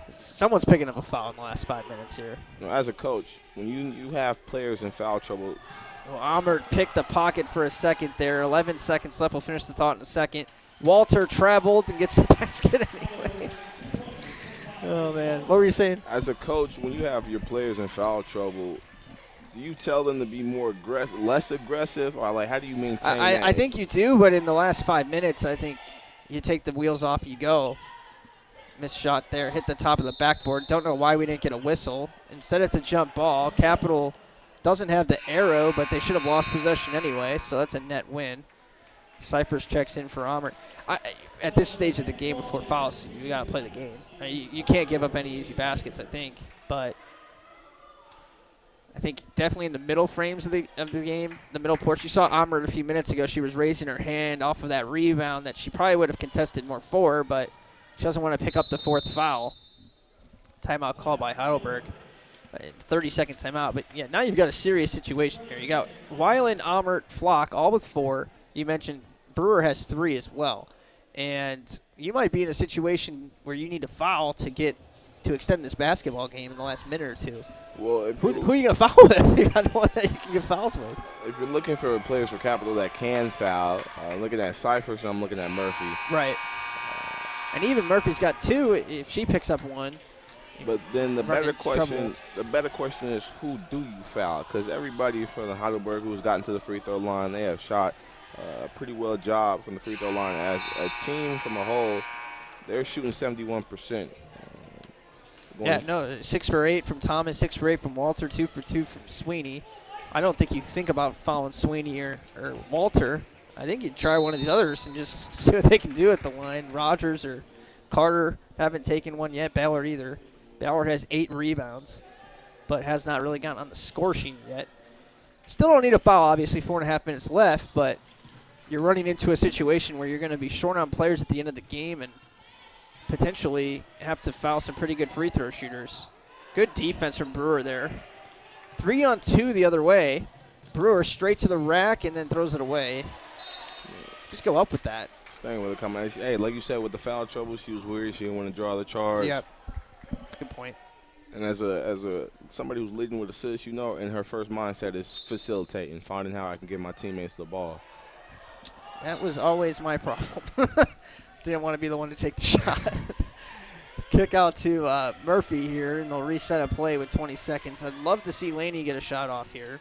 Someone's picking up a foul in the last 5 minutes here. As a coach, when you have players in foul trouble. Well, Almert picked the pocket for a second there. 11 seconds left. We'll finish the thought in a second. Walter traveled and gets the basket anyway. Oh, man. What were you saying? As a coach, when you have your players in foul trouble, do you tell them to be more aggressive, less aggressive, or like how do you maintain that? I think you do, but in the last 5 minutes, I think you take the wheels off, you go. Missed shot there, hit the top of the backboard. Don't know why we didn't get a whistle. Instead, it's a jump ball. Capital doesn't have the arrow, but they should have lost possession anyway, so that's a net win. Cyphers checks in for Almert. At this stage of the game before fouls, you got to play the game. You can't give up any easy baskets, I think, but I think definitely in the middle frames of the game, the middle portion. You saw Almert a few minutes ago. She was raising her hand off of that rebound that she probably would have contested more for, but she doesn't want to pick up the 4th foul. Timeout called by Heidelberg. 30-second timeout. But, yeah, now you've got a serious situation here. You got Weiland, Almert, Flock, all with 4. You mentioned Brewer has 3 as well. And you might be in a situation where you need to foul to extend this basketball game in the last minute or two. Well, who are you going to foul with? You got no one that you can get fouls with. If you're looking for players for Capital that can foul, looking at Cyphers, and I'm looking at Murphy. Right. And even Murphy's got 2 if she picks up 1. But then the better question is who do you foul? Because everybody from the Heidelberg who's gotten to the free throw line, they have shot a pretty well job from the free throw line. As a team from a whole, they're shooting 71%. 6 for 8 from Thomas, 6 for 8 from Walter, 2 for 2 from Sweeney. I don't think you think about fouling Sweeney or Walter. I think you try one of these others and just see what they can do at the line. Rogers or Carter haven't taken one yet. Ballard either. Ballard has 8 rebounds, but has not really gotten on the score sheet yet. Still don't need a foul, obviously, 4.5 minutes left, but you're running into a situation where you're going to be short on players at the end of the game and potentially have to foul some pretty good free throw shooters. Good defense from Brewer there. 3 on 2 the other way. Brewer straight to the rack and then throws it away. Just go up with that. Staying with the comment. Hey, like you said, with the foul trouble, she was worried. She didn't want to draw the charge. Yep. That's a good point. And as somebody who's leading with assists, and her first mindset is facilitating, finding how I can get my teammates the ball. That was always my problem. Didn't want to be the one to take the shot. Kick out to Murphy here, and they'll reset a play with 20 seconds. I'd love to see Laney get a shot off here.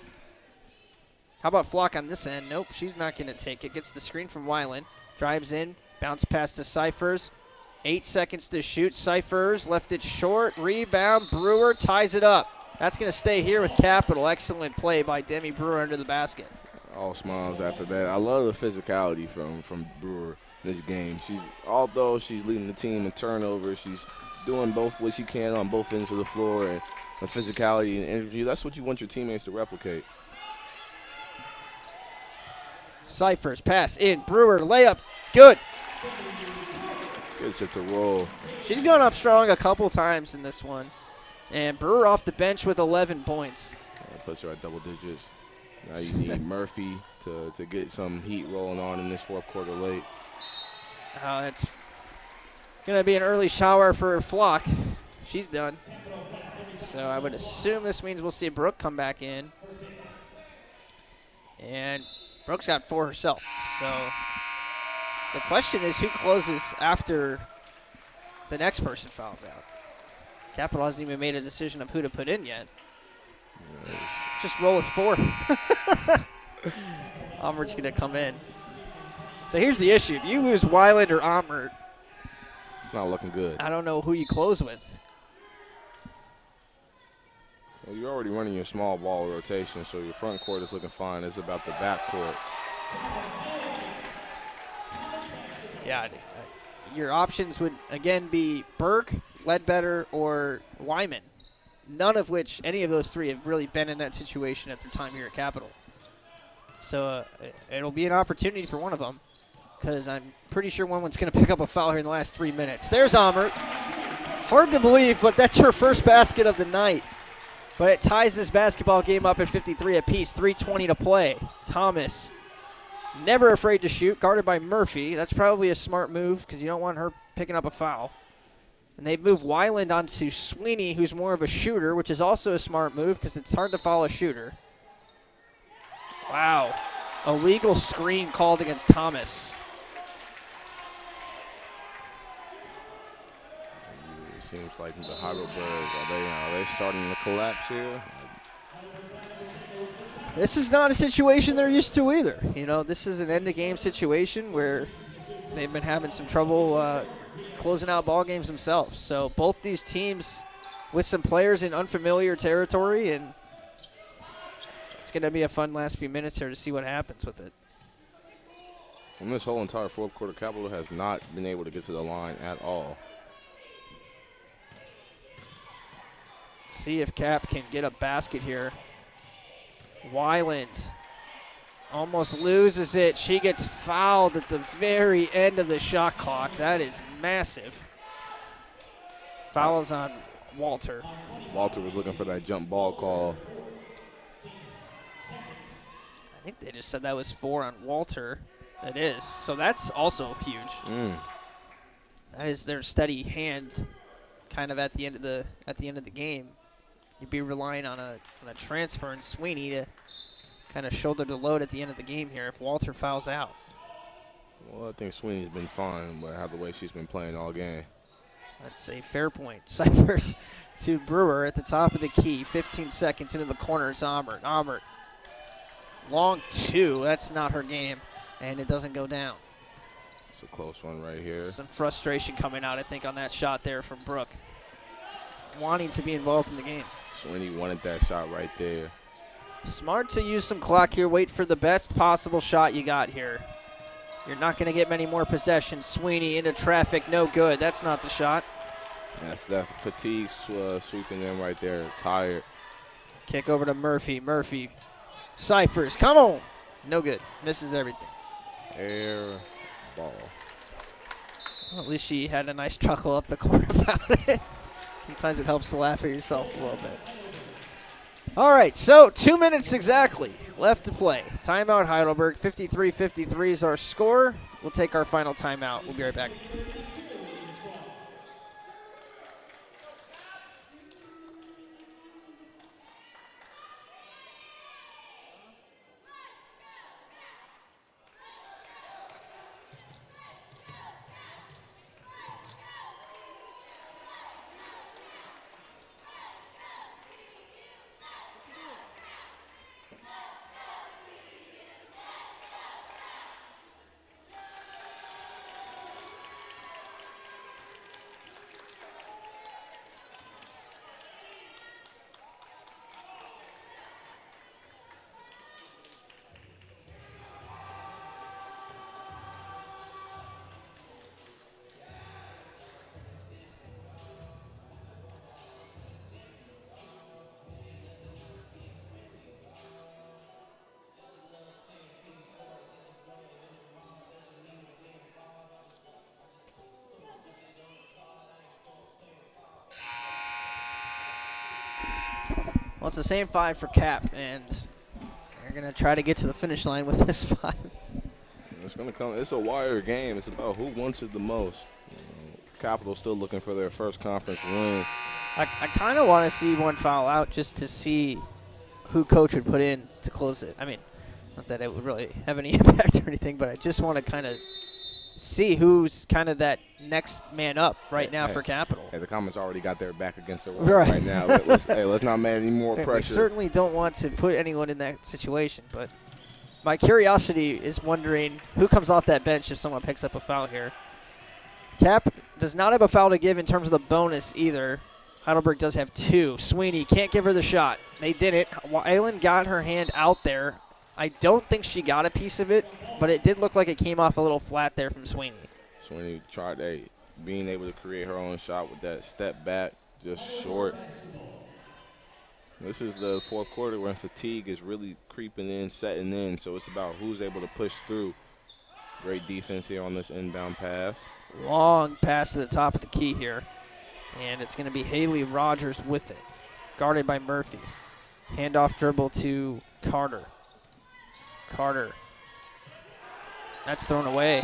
How about Flock on this end? Nope, she's not going to take it. Gets the screen from Weiland. Drives in, bounce pass to Cyphers. 8 seconds to shoot. Cyphers left it short. Rebound. Brewer ties it up. That's going to stay here with Capital. Excellent play by Demi Brewer under the basket. All smiles after that. I love the physicality from Brewer this game. Although she's leading the team in turnovers, she's doing both what she can on both ends of the floor, and the physicality and energy. That's what you want your teammates to replicate. Cyphers pass in. Brewer layup. Good. Good set to roll. She's gone up strong a couple times in this one. And Brewer off the bench with 11 points. That puts her at double digits. Now you need Murphy to get some heat rolling on in this fourth quarter late. It's going to be an early shower for Flock. She's done. So I would assume this means we'll see Brooke come back in. And Brooke's got 4 herself. So the question is who closes after the next person fouls out. Capital hasn't even made a decision of who to put in yet. Yes. Just roll with 4. Almert's going to come in. So here's the issue. If you lose Weiland or Almert, it's not looking good. I don't know who you close with. Well, you're already running your small ball rotation, so your front court is looking fine. It's about the back court. Yeah, your options would, again, be Burke, Ledbetter, or Wyman, none of which, any of those three, have really been in that situation at their time here at Capitol. So it'll be an opportunity for one of them, because I'm pretty sure one's going to pick up a foul here in the last 3 minutes. There's Almert. Hard to believe, but that's her first basket of the night. But it ties this basketball game up at 53 apiece, 3:20 to play. Thomas, never afraid to shoot, guarded by Murphy. That's probably a smart move because you don't want her picking up a foul. And they've moved Weiland onto Sweeney, who's more of a shooter, which is also a smart move because it's hard to foul a shooter. Wow. Illegal screen called against Thomas. It seems like the Heidelberg, are they starting to collapse here? This is not a situation they're used to either. You know, this is an end-of-game situation where they've been having some trouble closing out ball games themselves. So both these teams with some players in unfamiliar territory, and it's going to be a fun last few minutes here to see what happens with it. And this whole entire fourth quarter, Capitol has not been able to get to the line at all. See if Cap can get a basket here. Weiland almost loses it. She gets fouled at the very end of the shot clock. That is massive. Fouls on Walter. Walter was looking for that jump ball call. I think they just said that was 4 on Walter. It is. So that's also huge. That is their steady hand kind of at the end of the game. You'd be relying on a transfer in Sweeney to kind of shoulder the load at the end of the game here if Walter fouls out. Well, I think Sweeney's been fine, but how the way she's been playing all game. That's a fair point. Cyphers to Brewer at the top of the key. 15 seconds into the corner. It's Almert. Almert. Long two. That's not her game, and it doesn't go down. It's a close one right here. Some frustration coming out, I think, on that shot there from Brooke. Wanting to be involved in the game. Sweeney wanted that shot right there. Smart to use some clock here. Wait for the best possible shot you got here. You're not going to get many more possessions. Sweeney into traffic. No good. That's not the shot. That's fatigue sweeping in right there. Tired. Kick over to Murphy. Murphy. Cyphers. Come on. No good. Misses everything. Air ball. Well, at least she had a nice chuckle up the court about it. Sometimes it helps to laugh at yourself a little bit. All right, so 2 minutes exactly left to play. Timeout Heidelberg, 53-53 is our score. We'll take our final timeout. We'll be right back. Well, it's the same 5 for Cap, and they're going to try to get to the finish line with this 5. It's going to come. It's a wire game. It's about who wants it the most. Capitol still looking for their first conference win. I kind of want to see one foul out just to see who coach would put in to close it. I mean, not that it would really have any impact or anything, but I just want to kind of see who's kind of that next man up right now for Capitol. Hey, the Comets already got their back against the wall right now. Let's not make any more pressure. We certainly don't want to put anyone in that situation, but my curiosity is wondering who comes off that bench if someone picks up a foul here. Cap does not have a foul to give in terms of the bonus either. Heidelberg does have 2. Sweeney can't give her the shot. They did it. Island got her hand out there. I don't think she got a piece of it, but it did look like it came off a little flat there from Sweeney. Sweeney tried being able to create her own shot with that step back, just short. This is the fourth quarter when fatigue is really creeping in, setting in, so it's about who's able to push through. Great defense here on this inbound pass. Long pass to the top of the key here, and it's going to be Haley Rogers with it, guarded by Murphy. Handoff dribble to Carter. Carter. That's thrown away.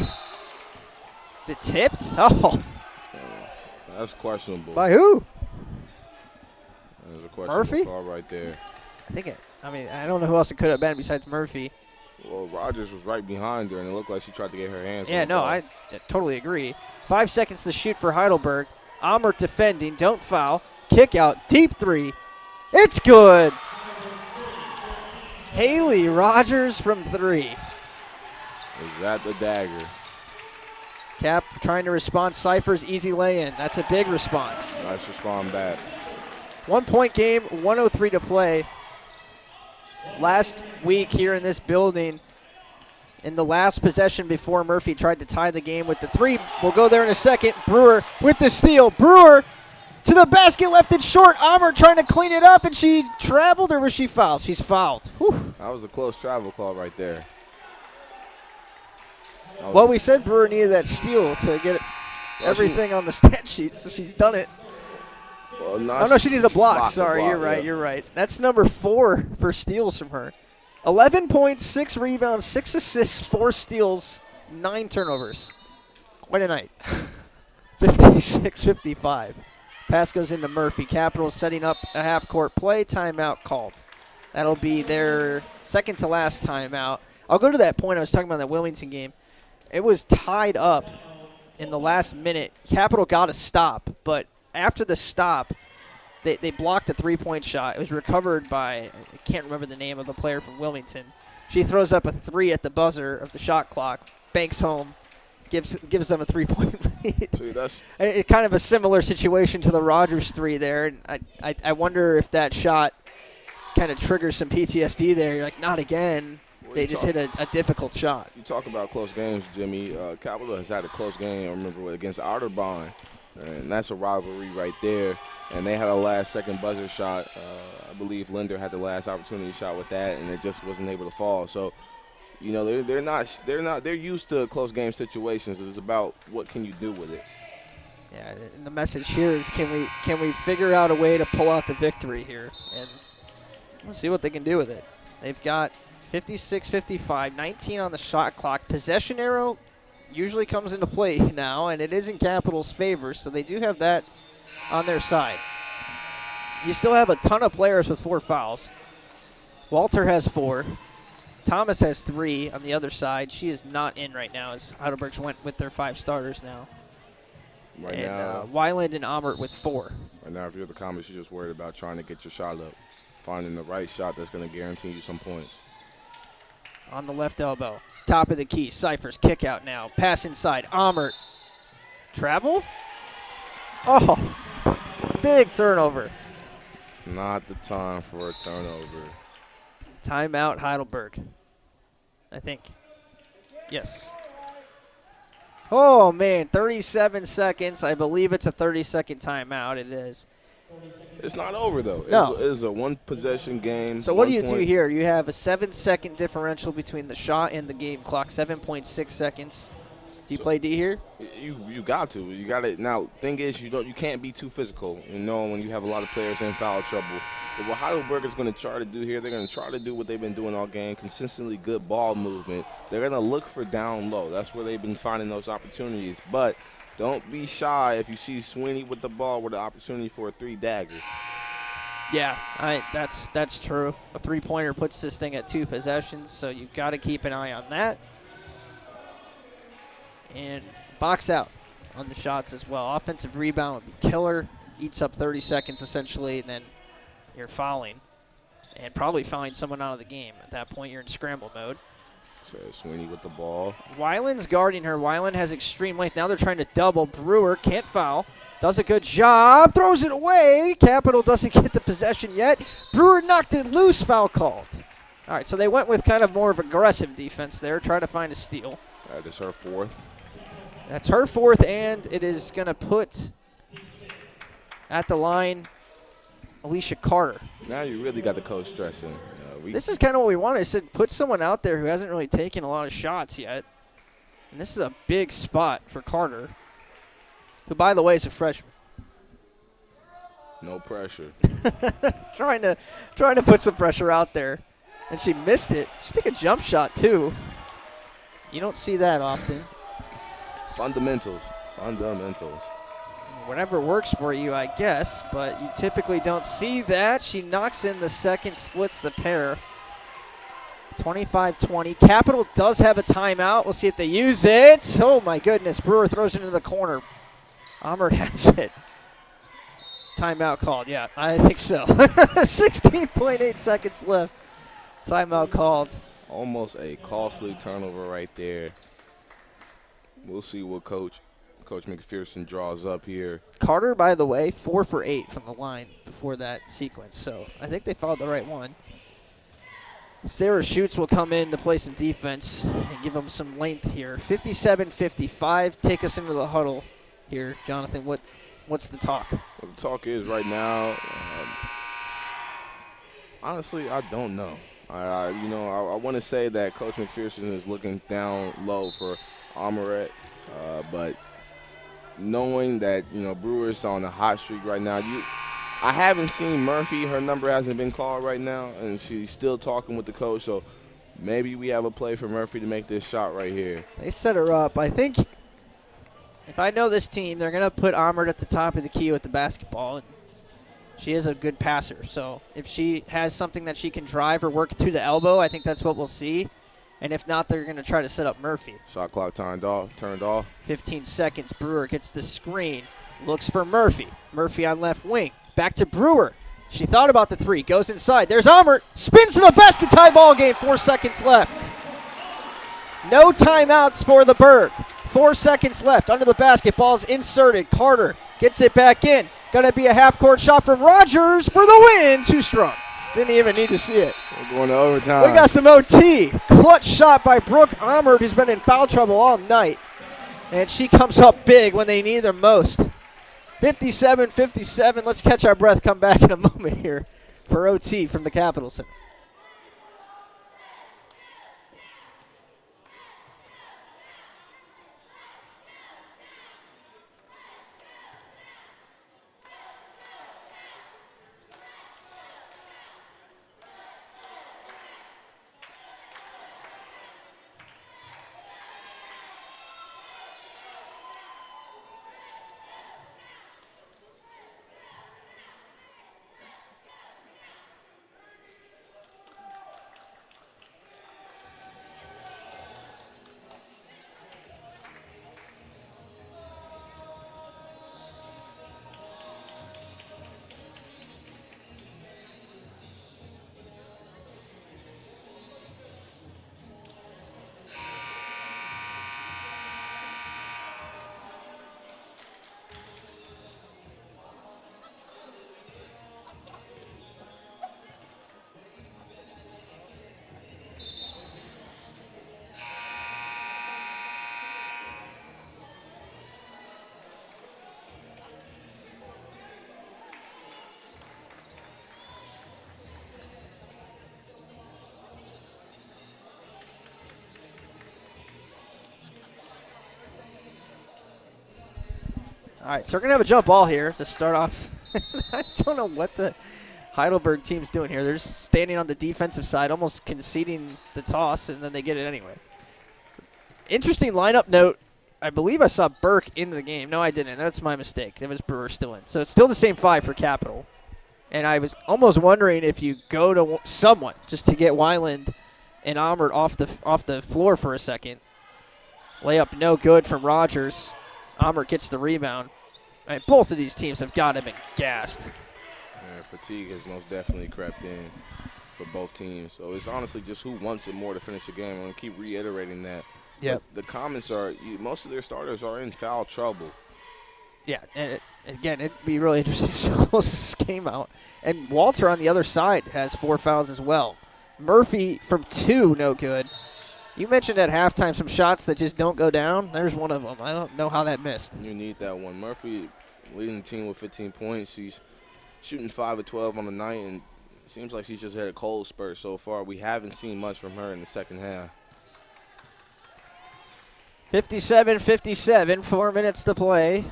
Is it tipped? Oh. That's questionable. By who? There's a questionable Murphy? call right there. I don't know who else it could have been besides Murphy. Well, Rogers was right behind her, and it looked like she tried to get her hands on Yeah, the ball. I totally agree. 5 seconds to shoot for Heidelberg. Almert defending, don't foul. Kick out, deep 3. It's good. Haley Rogers from 3. Is that the dagger? Cap trying to respond. Cypher's easy lay-in. That's a big response. Nice respond back. 1 point game, 1:03 to play. Last week here in this building, in the last possession before Murphy tried to tie the game with the 3. We'll go there in a second. Brewer with the steal. Brewer to the basket, left it short. Almert trying to clean it up, and she traveled, or was she fouled? She's fouled. Whew. That was a close travel call right there. Well, we said Brewer needed that steal to get everything on the stat sheet, so she's done it. Well, no, she needs a block. Sorry, block, you're right. That's number 4 for steals from her. 11 points, 6 rebounds, 6 assists, 4 steals, 9 turnovers. Quite a night. 56-55. Pass goes into Murphy. Capitals setting up a half-court play. Timeout called. That'll be their second to last timeout. I'll go to that point I was talking about in that Wilmington game. It was tied up in the last minute. Capital got a stop, but after the stop, they blocked a 3-point shot. It was recovered by, I can't remember the name of the player from Wilmington. She throws up a 3 at the buzzer of the shot clock, banks home, gives them a 3-point lead. See, that's Kind of a similar situation to the Rogers 3 there. And I wonder if that shot kind of triggers some PTSD there. You're like, not again. They just hit a difficult shot. You talk about close games, Jimmy. Capital has had a close game, I remember, against Otterbein. And that's a rivalry right there. And they had a last-second buzzer shot. I believe Linder had the last opportunity shot with that, and it just wasn't able to fall. So, you know, they're used to close game situations. It's about what can you do with it. Yeah, and the message here is can we figure out a way to pull out the victory here, and we'll see what they can do with it. They've got 56-55, 19 on the shot clock. Possession arrow usually comes into play now, and it is in Capital's favor, so they do have that on their side. You still have a ton of players with 4 fouls. Walter has 4. Thomas has 3 on the other side. She is not in right now as Heidelberg's went with their 5 starters now. Right now, Weiland and Almert with 4. Right now, if you're the Comets, you're just worried about trying to get your shot up, finding the right shot that's going to guarantee you some points. On the left elbow. Top of the key. Cyphers kick out now. Pass inside. Almert. Travel? Oh, big turnover. Not the time for a turnover. Timeout Heidelberg, I think. Yes. Oh, man, 37 seconds. I believe it's a 30-second timeout. It is. It's not over, though. No. It's a one-possession game. So what do you do here? You have a 7-second differential between the shot and the game clock, 7.6 seconds. Do you play D here? You got to. You got to. Now, thing is, you can't be too physical, when you have a lot of players in foul trouble. But what Heidelberg is going to try to do here, they're going to try to do what they've been doing all game, consistently good ball movement. They're going to look for down low. That's where they've been finding those opportunities. But don't be shy if you see Sweeney with the ball with the opportunity for a 3-dagger. Yeah, that's true. A 3-pointer puts this thing at 2 possessions, so you've got to keep an eye on that. And box out on the shots as well. Offensive rebound would be killer. Eats up 30 seconds essentially, and then you're fouling. And probably fouling someone out of the game. At that point, you're in scramble mode. So Sweeney with the ball. Weiland's guarding her. Weiland has extreme length. Now they're trying to double. Brewer can't foul. Does a good job. Throws it away. Capital doesn't get the possession yet. Brewer knocked it loose. Foul called. All right, so they went with kind of more of aggressive defense there, trying to find a steal. That is her fourth. That's her fourth, and it is going to put at the line Alicia Carter. Now you really got the coach stressing. This is kind of what we wanted. I said put someone out there who hasn't really taken a lot of shots yet. And this is a big spot for Carter, who, by the way, is a freshman. No pressure. trying to put some pressure out there. And she missed it. She took a jump shot, too. You don't see that often. Fundamentals. Whatever works for you, I guess, but you typically don't see that. She knocks in the second, splits the pair. 25-20. Capital does have a timeout. We'll see if they use it. Oh, my goodness. Brewer throws it into the corner. Almert has it. Timeout called. Yeah, I think so. 16.8 seconds left. Timeout called. Almost a costly turnover right there. We'll see what Coach McPherson draws up here. Carter, by the way, 4 for 8 from the line before that sequence. So I think they followed the right one. Sarah Schutz will come in to play some defense and give them some length here. 57-55. Take us into the huddle here, Jonathan. What's the talk? Well, the talk is right now, honestly, I don't know. I want to say that Coach McPherson is looking down low for Almert, but knowing that, Brewer's on a hot streak right now, I haven't seen Murphy. Her number hasn't been called right now, and she's still talking with the coach, so maybe we have a play for Murphy to make this shot right here. They set her up. I think if I know this team, they're going to put Almert at the top of the key with the basketball, and she is a good passer. So if she has something that she can drive or work through the elbow, I think that's what we'll see. And if not, they're going to try to set up Murphy. Shot clock turned off. 15 seconds. Brewer gets the screen. Looks for Murphy. Murphy on left wing. Back to Brewer. She thought about the three. Goes inside. There's Almert. Spins to the basket. Tie ball game. 4 seconds left. No timeouts for the Burke. 4 seconds left. Under the basket. Ball's inserted. Carter gets it back in. Going to be a half-court shot from Rogers for the win. Too strong. Didn't even need to see it. We're going to overtime. We got some OT. Clutch shot by Brooke Almert, who's been in foul trouble all night. And she comes up big when they need her most. 57-57. Let's catch our breath. Come back in a moment here for OT from the Capitol Center. All right, so we're going to have a jump ball here to start off. I just don't know what the Heidelberg team's doing here. They're just standing on the defensive side, almost conceding the toss, and then they get it anyway. Interesting lineup note. I believe I saw Burke in the game. No, I didn't. That's my mistake. That was Brewer still in. So it's still the same 5 for Capital. And I was almost wondering if you go to someone just to get Weiland and Almert off the floor for a second. Layup no good from Rogers. Almert gets the rebound. I mean, both of these teams have got to have been gassed. Fatigue has most definitely crept in. for both teams. So it's honestly just who wants it more to finish the game. I'm going to keep reiterating that. Yep. But the Comets are most of their starters are in foul trouble. Yeah, and again, it'd be really interesting to see how close this game out. And Walter on the other side has 4 fouls as well. Murphy from 2, no good. You mentioned at halftime some shots that just don't go down. There's one of them. I don't know how that missed. You need that one. Murphy leading the team with 15 points. She's shooting 5 of 12 on the night, and it seems like she's just had a cold spurt so far. We haven't seen much from her in the second half. 57-57, 4 minutes to play.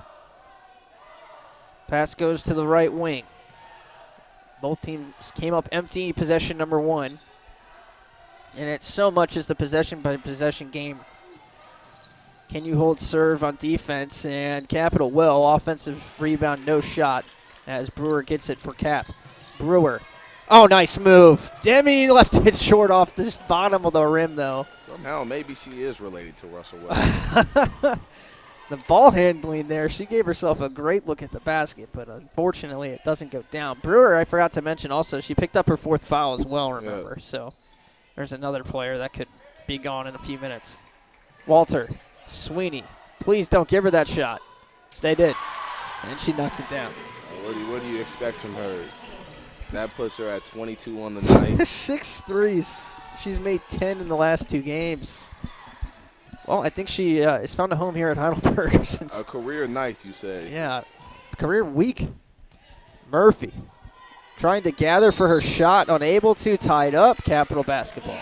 Pass goes to the right wing. Both teams came up empty, possession number 1. And it's so much as the possession-by-possession game. Can you hold serve on defense? And Capital will. Offensive rebound, no shot, as Brewer gets it for Cap. Brewer. Oh, nice move. Demi left it short off the bottom of the rim, though. Somehow, maybe she is related to Russell Westbrook. The ball handling there, she gave herself a great look at the basket, but unfortunately it doesn't go down. Brewer, I forgot to mention also, she picked up her 4th foul as well, remember. Yeah. So there's another player that could be gone in a few minutes. Walter, Sweeney, please don't give her that shot. They did, and she knocks it down. What do you expect from her? That puts her at 22 on the night. 6 threes. She's made 10 in the last 2 games. Well, I think she has found a home here at Heidelberg since. A career night, you say. Yeah, career week. Murphy trying to gather for her shot, unable to, tied up. Capital basketball.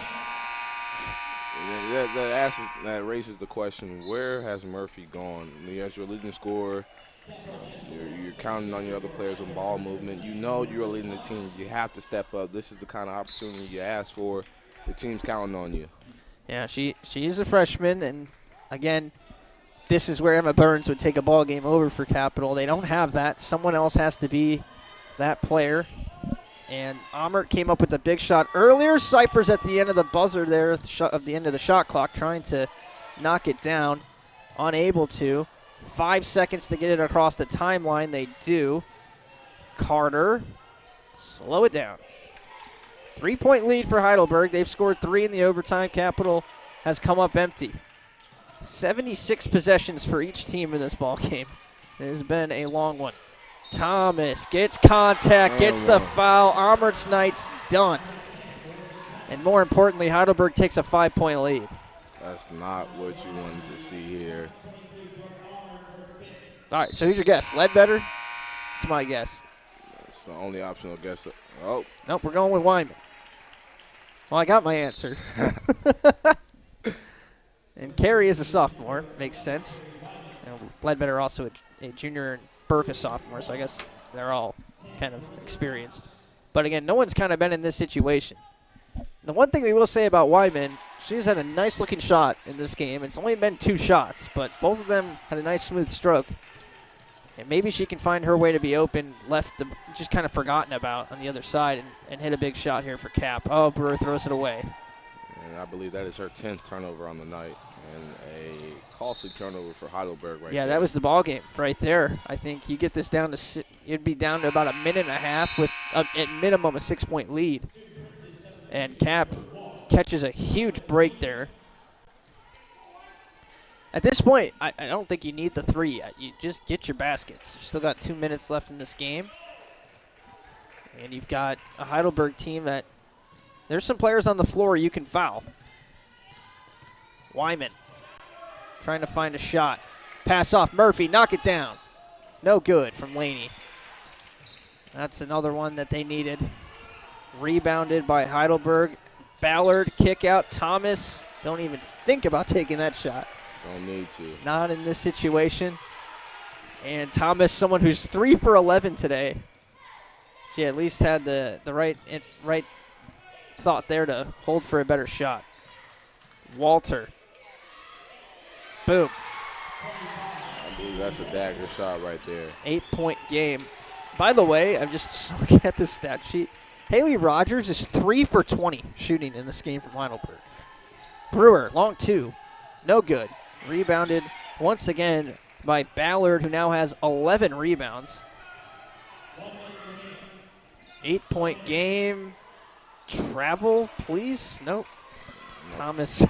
That raises the question, where has Murphy gone? As your leading scorer, you're counting on your other players with ball movement. You know you're leading the team. You have to step up. This is the kind of opportunity you ask for. The team's counting on you. Yeah, she is a freshman, and again, this is where Emma Burns would take a ball game over for Capital. They don't have that. Someone else has to be that player. And Almert came up with a big shot earlier. Cyphers at the end of the buzzer there, at the end of the shot clock, trying to knock it down. Unable to. 5 seconds to get it across the timeline. They do. Carter, slow it down. 3-point lead for Heidelberg. They've scored 3 in the overtime. Capital has come up empty. 76 possessions for each team in this ball game. It has been a long one. Thomas gets contact, gets the foul. Almert's night's done. And more importantly, Heidelberg takes a 5-point lead. That's not what you wanted to see here. All right, so who's your guess? Ledbetter? It's my guess. That's the only optional guess. Oh. Nope, we're going with Wyman. Well, I got my answer. And Carey is a sophomore. Makes sense. And Ledbetter also a junior, and Burke a sophomore, so I guess they're all kind of experienced. But again, no one's kind of been in this situation. The one thing we will say about Wyman, she's had a nice-looking shot in this game. It's only been 2 shots, but both of them had a nice, smooth stroke. And maybe she can find her way to be open, just kind of forgotten about on the other side, and hit a big shot here for Cap. Oh, Brewer throws it away. And I believe that is her 10th turnover on the night, and a costly turnover for Heidelberg right there. Yeah, that was the ball game right there. I think you get this down to you'd be down to about a minute and a half with at minimum a 6-point lead. And Cap catches a huge break there. At this point, I don't think you need the 3 yet. You just get your baskets. You still got 2 minutes left in this game. And you've got a Heidelberg team that there's some players on the floor you can foul. Wyman trying to find a shot. Pass off Murphy, knock it down. No good from Laney. That's another one that they needed. Rebounded by Heidelberg. Ballard, kick out. Thomas, don't even think about taking that shot. Don't need to. Not in this situation. And Thomas, someone who's 3 for 11 today. She at least had the right thought there to hold for a better shot. Walter. Boom. I believe that's a dagger shot right there. 8-point game. By the way, I'm just looking at the stat sheet. Haley Rogers is 3 for 20 shooting in this game from Heidelberg. Brewer, long 2. No good. Rebounded once again by Ballard, who now has 11 rebounds. 8-point game. travel, please? Nope. Thomas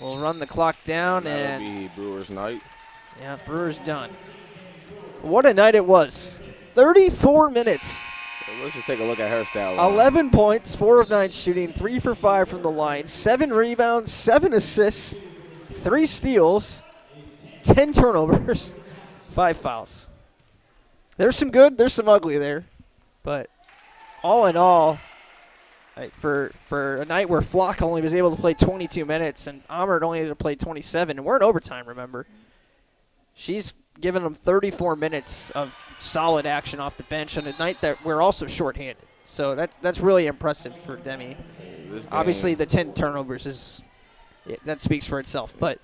will run the clock down, That'll and be Brewers night. yeah, Brewers done. What a night it was. 34 minutes. Let's just take a look at her stat line. 11 points, 4 of 9 shooting, 3 for 5 from the line, 7 rebounds, 7 assists, 3 steals, 10 turnovers, 5 fouls. There's some good, there's some ugly there. But all in all, for a night where Flock only was able to play 22 minutes and Almert only able to play 27, and we're in overtime, remember, she's given them 34 minutes of solid action off the bench on a night that we're also shorthanded. So that's really impressive for Demi. Obviously, the 10 turnovers that speaks for itself. But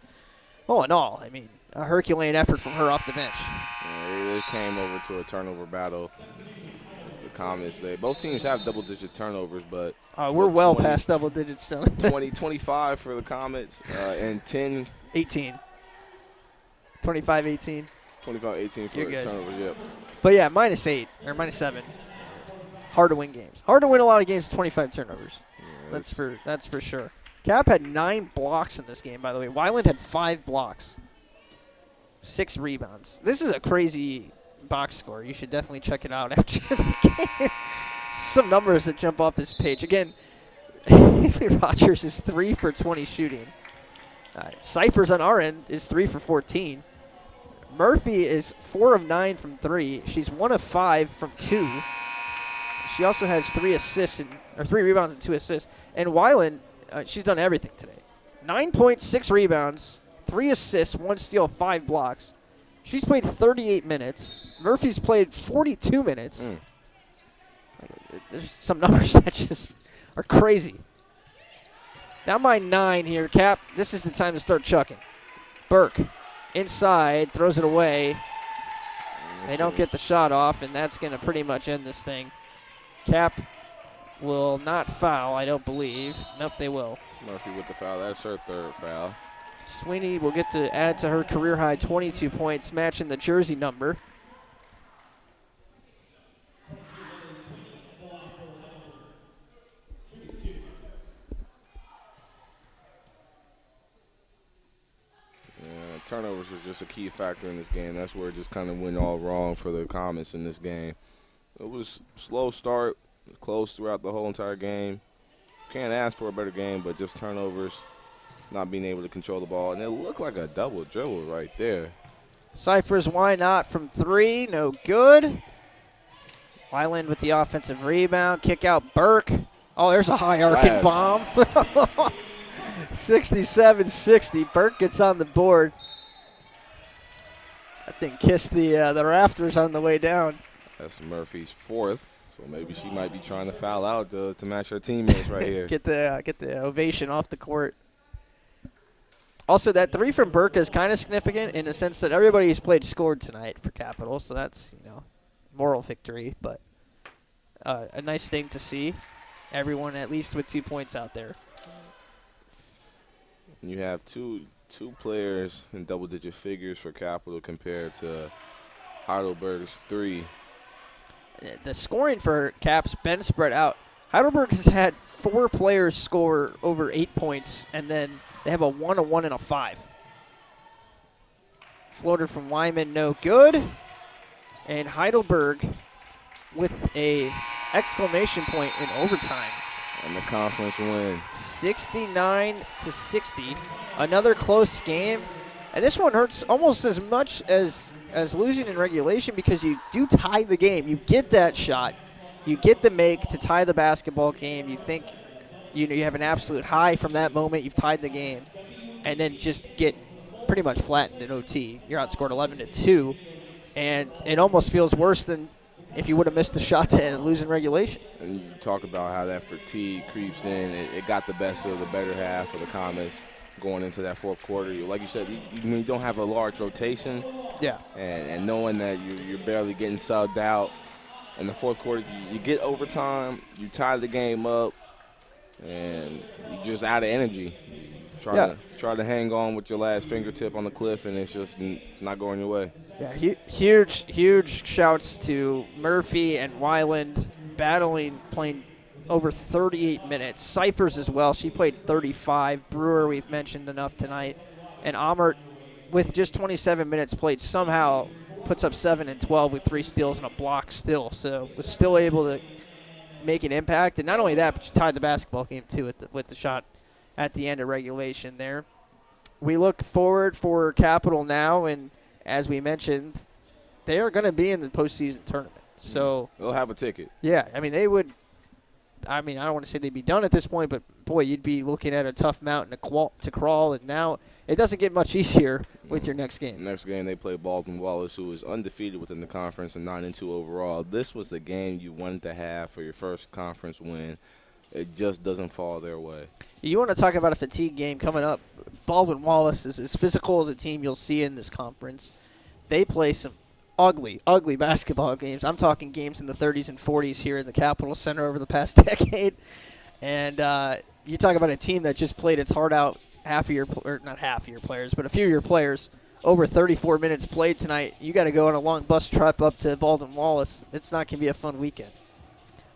all in all, I mean, a Herculean effort from her off the bench. Yeah, it came over to a turnover battle. The Comets, both teams have double-digit turnovers, but we're well past double digits. 25 for the Comets and 18. 25-18. 25-18 for the turnovers, yep. But yeah, -8 or -7. Hard to win games. Hard to win a lot of games with 25 turnovers. Yeah, that's for sure. Cap had 9 blocks in this game, by the way. Weiland had 5 blocks. 6 rebounds. This is a crazy box score. You should definitely check it out after the game. Some numbers that jump off this page. Again, Haley Rogers is 3 for 20 shooting. Cyphers on our end is 3 for 14. Murphy is 4 of 9 from 3. She's 1 of 5 from 2. She also has 3 rebounds and 2 assists. And Weiland, she's done everything today. 9 points, 6 rebounds, 3 assists, 1 steal, 5 blocks. She's played 38 minutes. Murphy's played 42 minutes. There's some numbers that just are crazy. Down by 9 here, Cap. This is the time to start chucking. Burke inside, throws it away. They don't get the shot off, and that's going to pretty much end this thing. Cap will not foul, I don't believe. Nope, they will. Murphy with the foul. That's her 3rd foul. Sweeney will get to add to her career-high 22 points, matching the jersey number. Turnovers are just a key factor in this game. That's where it just kind of went all wrong for the Comets in this game. It was a slow start, close throughout the whole entire game. Can't ask for a better game, but just turnovers, not being able to control the ball. And it looked like a double dribble right there. Cyphers, why not from 3? No good. Weiland with the offensive rebound. Kick out Burke. Oh, there's a high arcing bomb. 67-60. Burke gets on the board. That thing kissed the rafters on the way down. That's Murphy's 4th, so maybe she might be trying to foul out to match her teammates right here. Get the ovation off the court. Also, that 3 from Burke is kind of significant in the sense that everybody who's played scored tonight for Capital, so that's moral victory, but a nice thing to see. Everyone at least with 2 points out there. You have two players in double-digit figures for Capital compared to Heidelberg's 3. The scoring for Cap's been spread out. Heidelberg has had 4 players score over 8 points, and then they have a 1, a 1, and a 5. Floater from Wyman, no good. And Heidelberg with a exclamation point in overtime. And the conference win. 69-60. Another close game. And this one hurts almost as much as losing in regulation because you do tie the game. You get that shot. You get the make to tie the basketball game. You think you have an absolute high from that moment. You've tied the game. And then just get pretty much flattened in OT. You're outscored 11-2. And it almost feels worse than if you would have missed the shot to lose in regulation. And you talk about how that fatigue creeps in. It got the best of the better half of the Comets going into that 4th quarter. Like you said, when you don't have a large rotation, yeah, and knowing that you're barely getting subbed out in the 4th quarter, you get overtime, you tie the game up, and you're just out of energy. Try to hang on with your last fingertip on the cliff, and it's just not going your way. Yeah, huge shouts to Murphy and Weiland playing over 38 minutes. Cyphers as well. She played 35. Brewer, we've mentioned enough tonight. And Almert, with just 27 minutes played, somehow puts up 7 and 12 with 3 steals and a block still. So was still able to make an impact. And not only that, but she tied the basketball game, too, with the shot at the end of regulation there. We look forward for Capital now, and as we mentioned, they are going to be in the postseason tournament. So they'll have a ticket. Yeah, I mean, they would. I mean, I don't want to say they'd be done at this point, but boy, you'd be looking at a tough mountain to crawl. And now it doesn't get much easier with your next game. Next game, they play Baldwin Wallace, who is undefeated within the conference and 9-2 overall. This was the game you wanted to have for your first conference win. It just doesn't fall their way. You want to talk about a fatigue game coming up. Baldwin Wallace is as physical as a team you'll see in this conference. They play some ugly basketball games. I'm talking games in the 30s and 40s here in the Capitol Center over the past decade. And you talk about a team that just played its heart out, not half of your players, but a few of your players, over 34 minutes played tonight. You got to go on a long bus trip up to Baldwin Wallace. It's not going to be a fun weekend.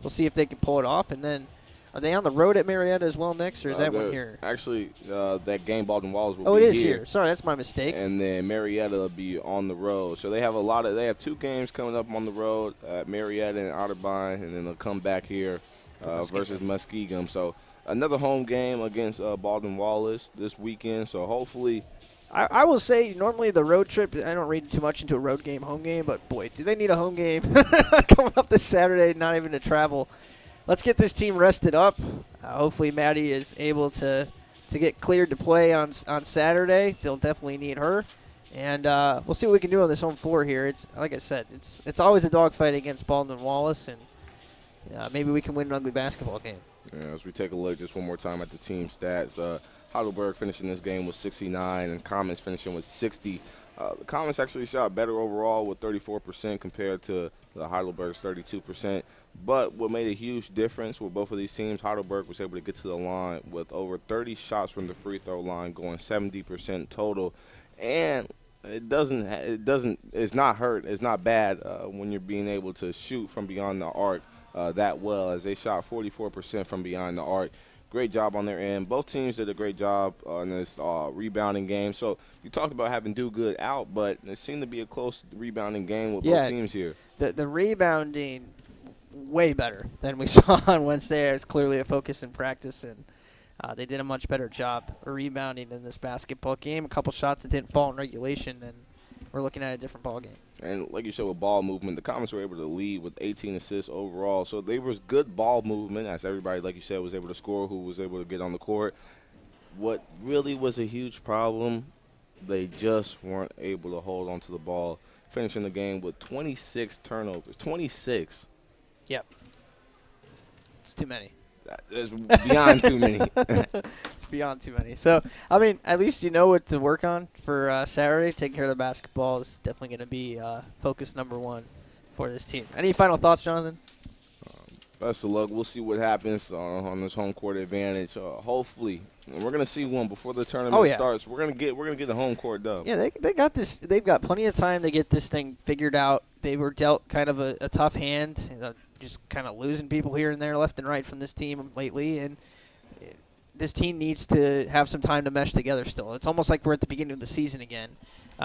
We'll see if they can pull it off. And then, are they on the road at Marietta as well next, or is that one here? Actually, that game, Baldwin Wallace, will be here. Oh, it is here. Sorry, that's my mistake. And then Marietta will be on the road. So they have they have 2 games coming up on the road at Marietta and Otterbein, and then they'll come back here versus Muskegon. So another home game against Baldwin Wallace this weekend. So hopefully. I will say, normally the road trip, I don't read too much into a road game, home game, but boy, do they need a home game coming up this Saturday, not even to travel. Let's get this team rested up. Hopefully Maddie is able to get cleared to play on Saturday. They'll definitely need her. And we'll see what we can do on this home floor here. It's like I said, it's always a dogfight against Baldwin Wallace, and maybe we can win an ugly basketball game. Yeah, as we take a look just one more time at the team stats, Heidelberg finishing this game with 69 and Comets finishing with 60. The Comets actually shot better overall with 34% compared to the Heidelberg's 32%. But what made a huge difference with both of these teams, Heidelberg was able to get to the line with over 30 shots from the free throw line, going 70% total. And it's not bad when you're being able to shoot from beyond the arc that well, as they shot 44% from behind the arc. Great job on their end. Both teams did a great job in this rebounding game. So you talked about having do good out, but it seemed to be a close rebounding game with both teams here. The rebounding way better than we saw on Wednesday. It's clearly a focus in practice, and they did a much better job rebounding in this basketball game. A couple shots that didn't fall in regulation, and we're looking at a different ball game. And like you said, with ball movement, the Comets were able to lead with 18 assists overall. So there was good ball movement, as everybody, like you said, was able to score, who was able to get on the court. What really was a huge problem, they just weren't able to hold on to the ball, finishing the game with 26 turnovers. 26. Yep. It's too many. It's beyond too many. It's beyond too many. So, I mean, at least you know what to work on for Saturday. Taking care of the basketball is definitely going to be focus number 1 for this team. Any final thoughts, Jonathan? Best of luck. We'll see what happens on this home court advantage. Hopefully, and we're going to see one before the tournament starts. We're going to get the home court dub. Yeah, they got this. They've got plenty of time to get this thing figured out. They were dealt kind of a tough hand. Just kind of losing people here and there, left and right from this team lately, and this team needs to have some time to mesh together still. It's almost like we're at the beginning of the season again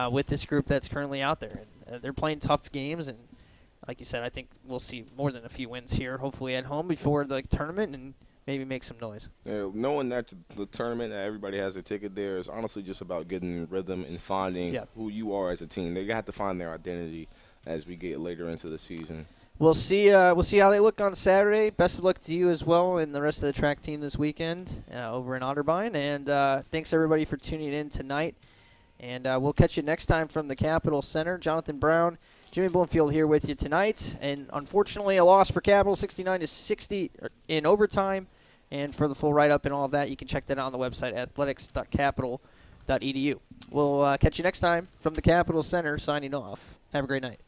with this group that's currently out there. And, they're playing tough games, and like you said, I think we'll see more than a few wins here, hopefully at home before the tournament, and maybe make some noise. Yeah, knowing that the tournament, that everybody has a ticket there, is honestly just about getting in rhythm and finding who you are as a team. They have to find their identity as we get later into the season. We'll see how they look on Saturday. Best of luck to you as well and the rest of the track team this weekend over in Otterbein. And thanks, everybody, for tuning in tonight. And we'll catch you next time from the Capitol Center. Jonathan Brown, Jimmy Bloomfield here with you tonight. And unfortunately, a loss for Capitol, 69-60 in overtime. And for the full write-up and all of that, you can check that out on the website, athletics.capitol.edu. We'll catch you next time from the Capitol Center, signing off. Have a great night.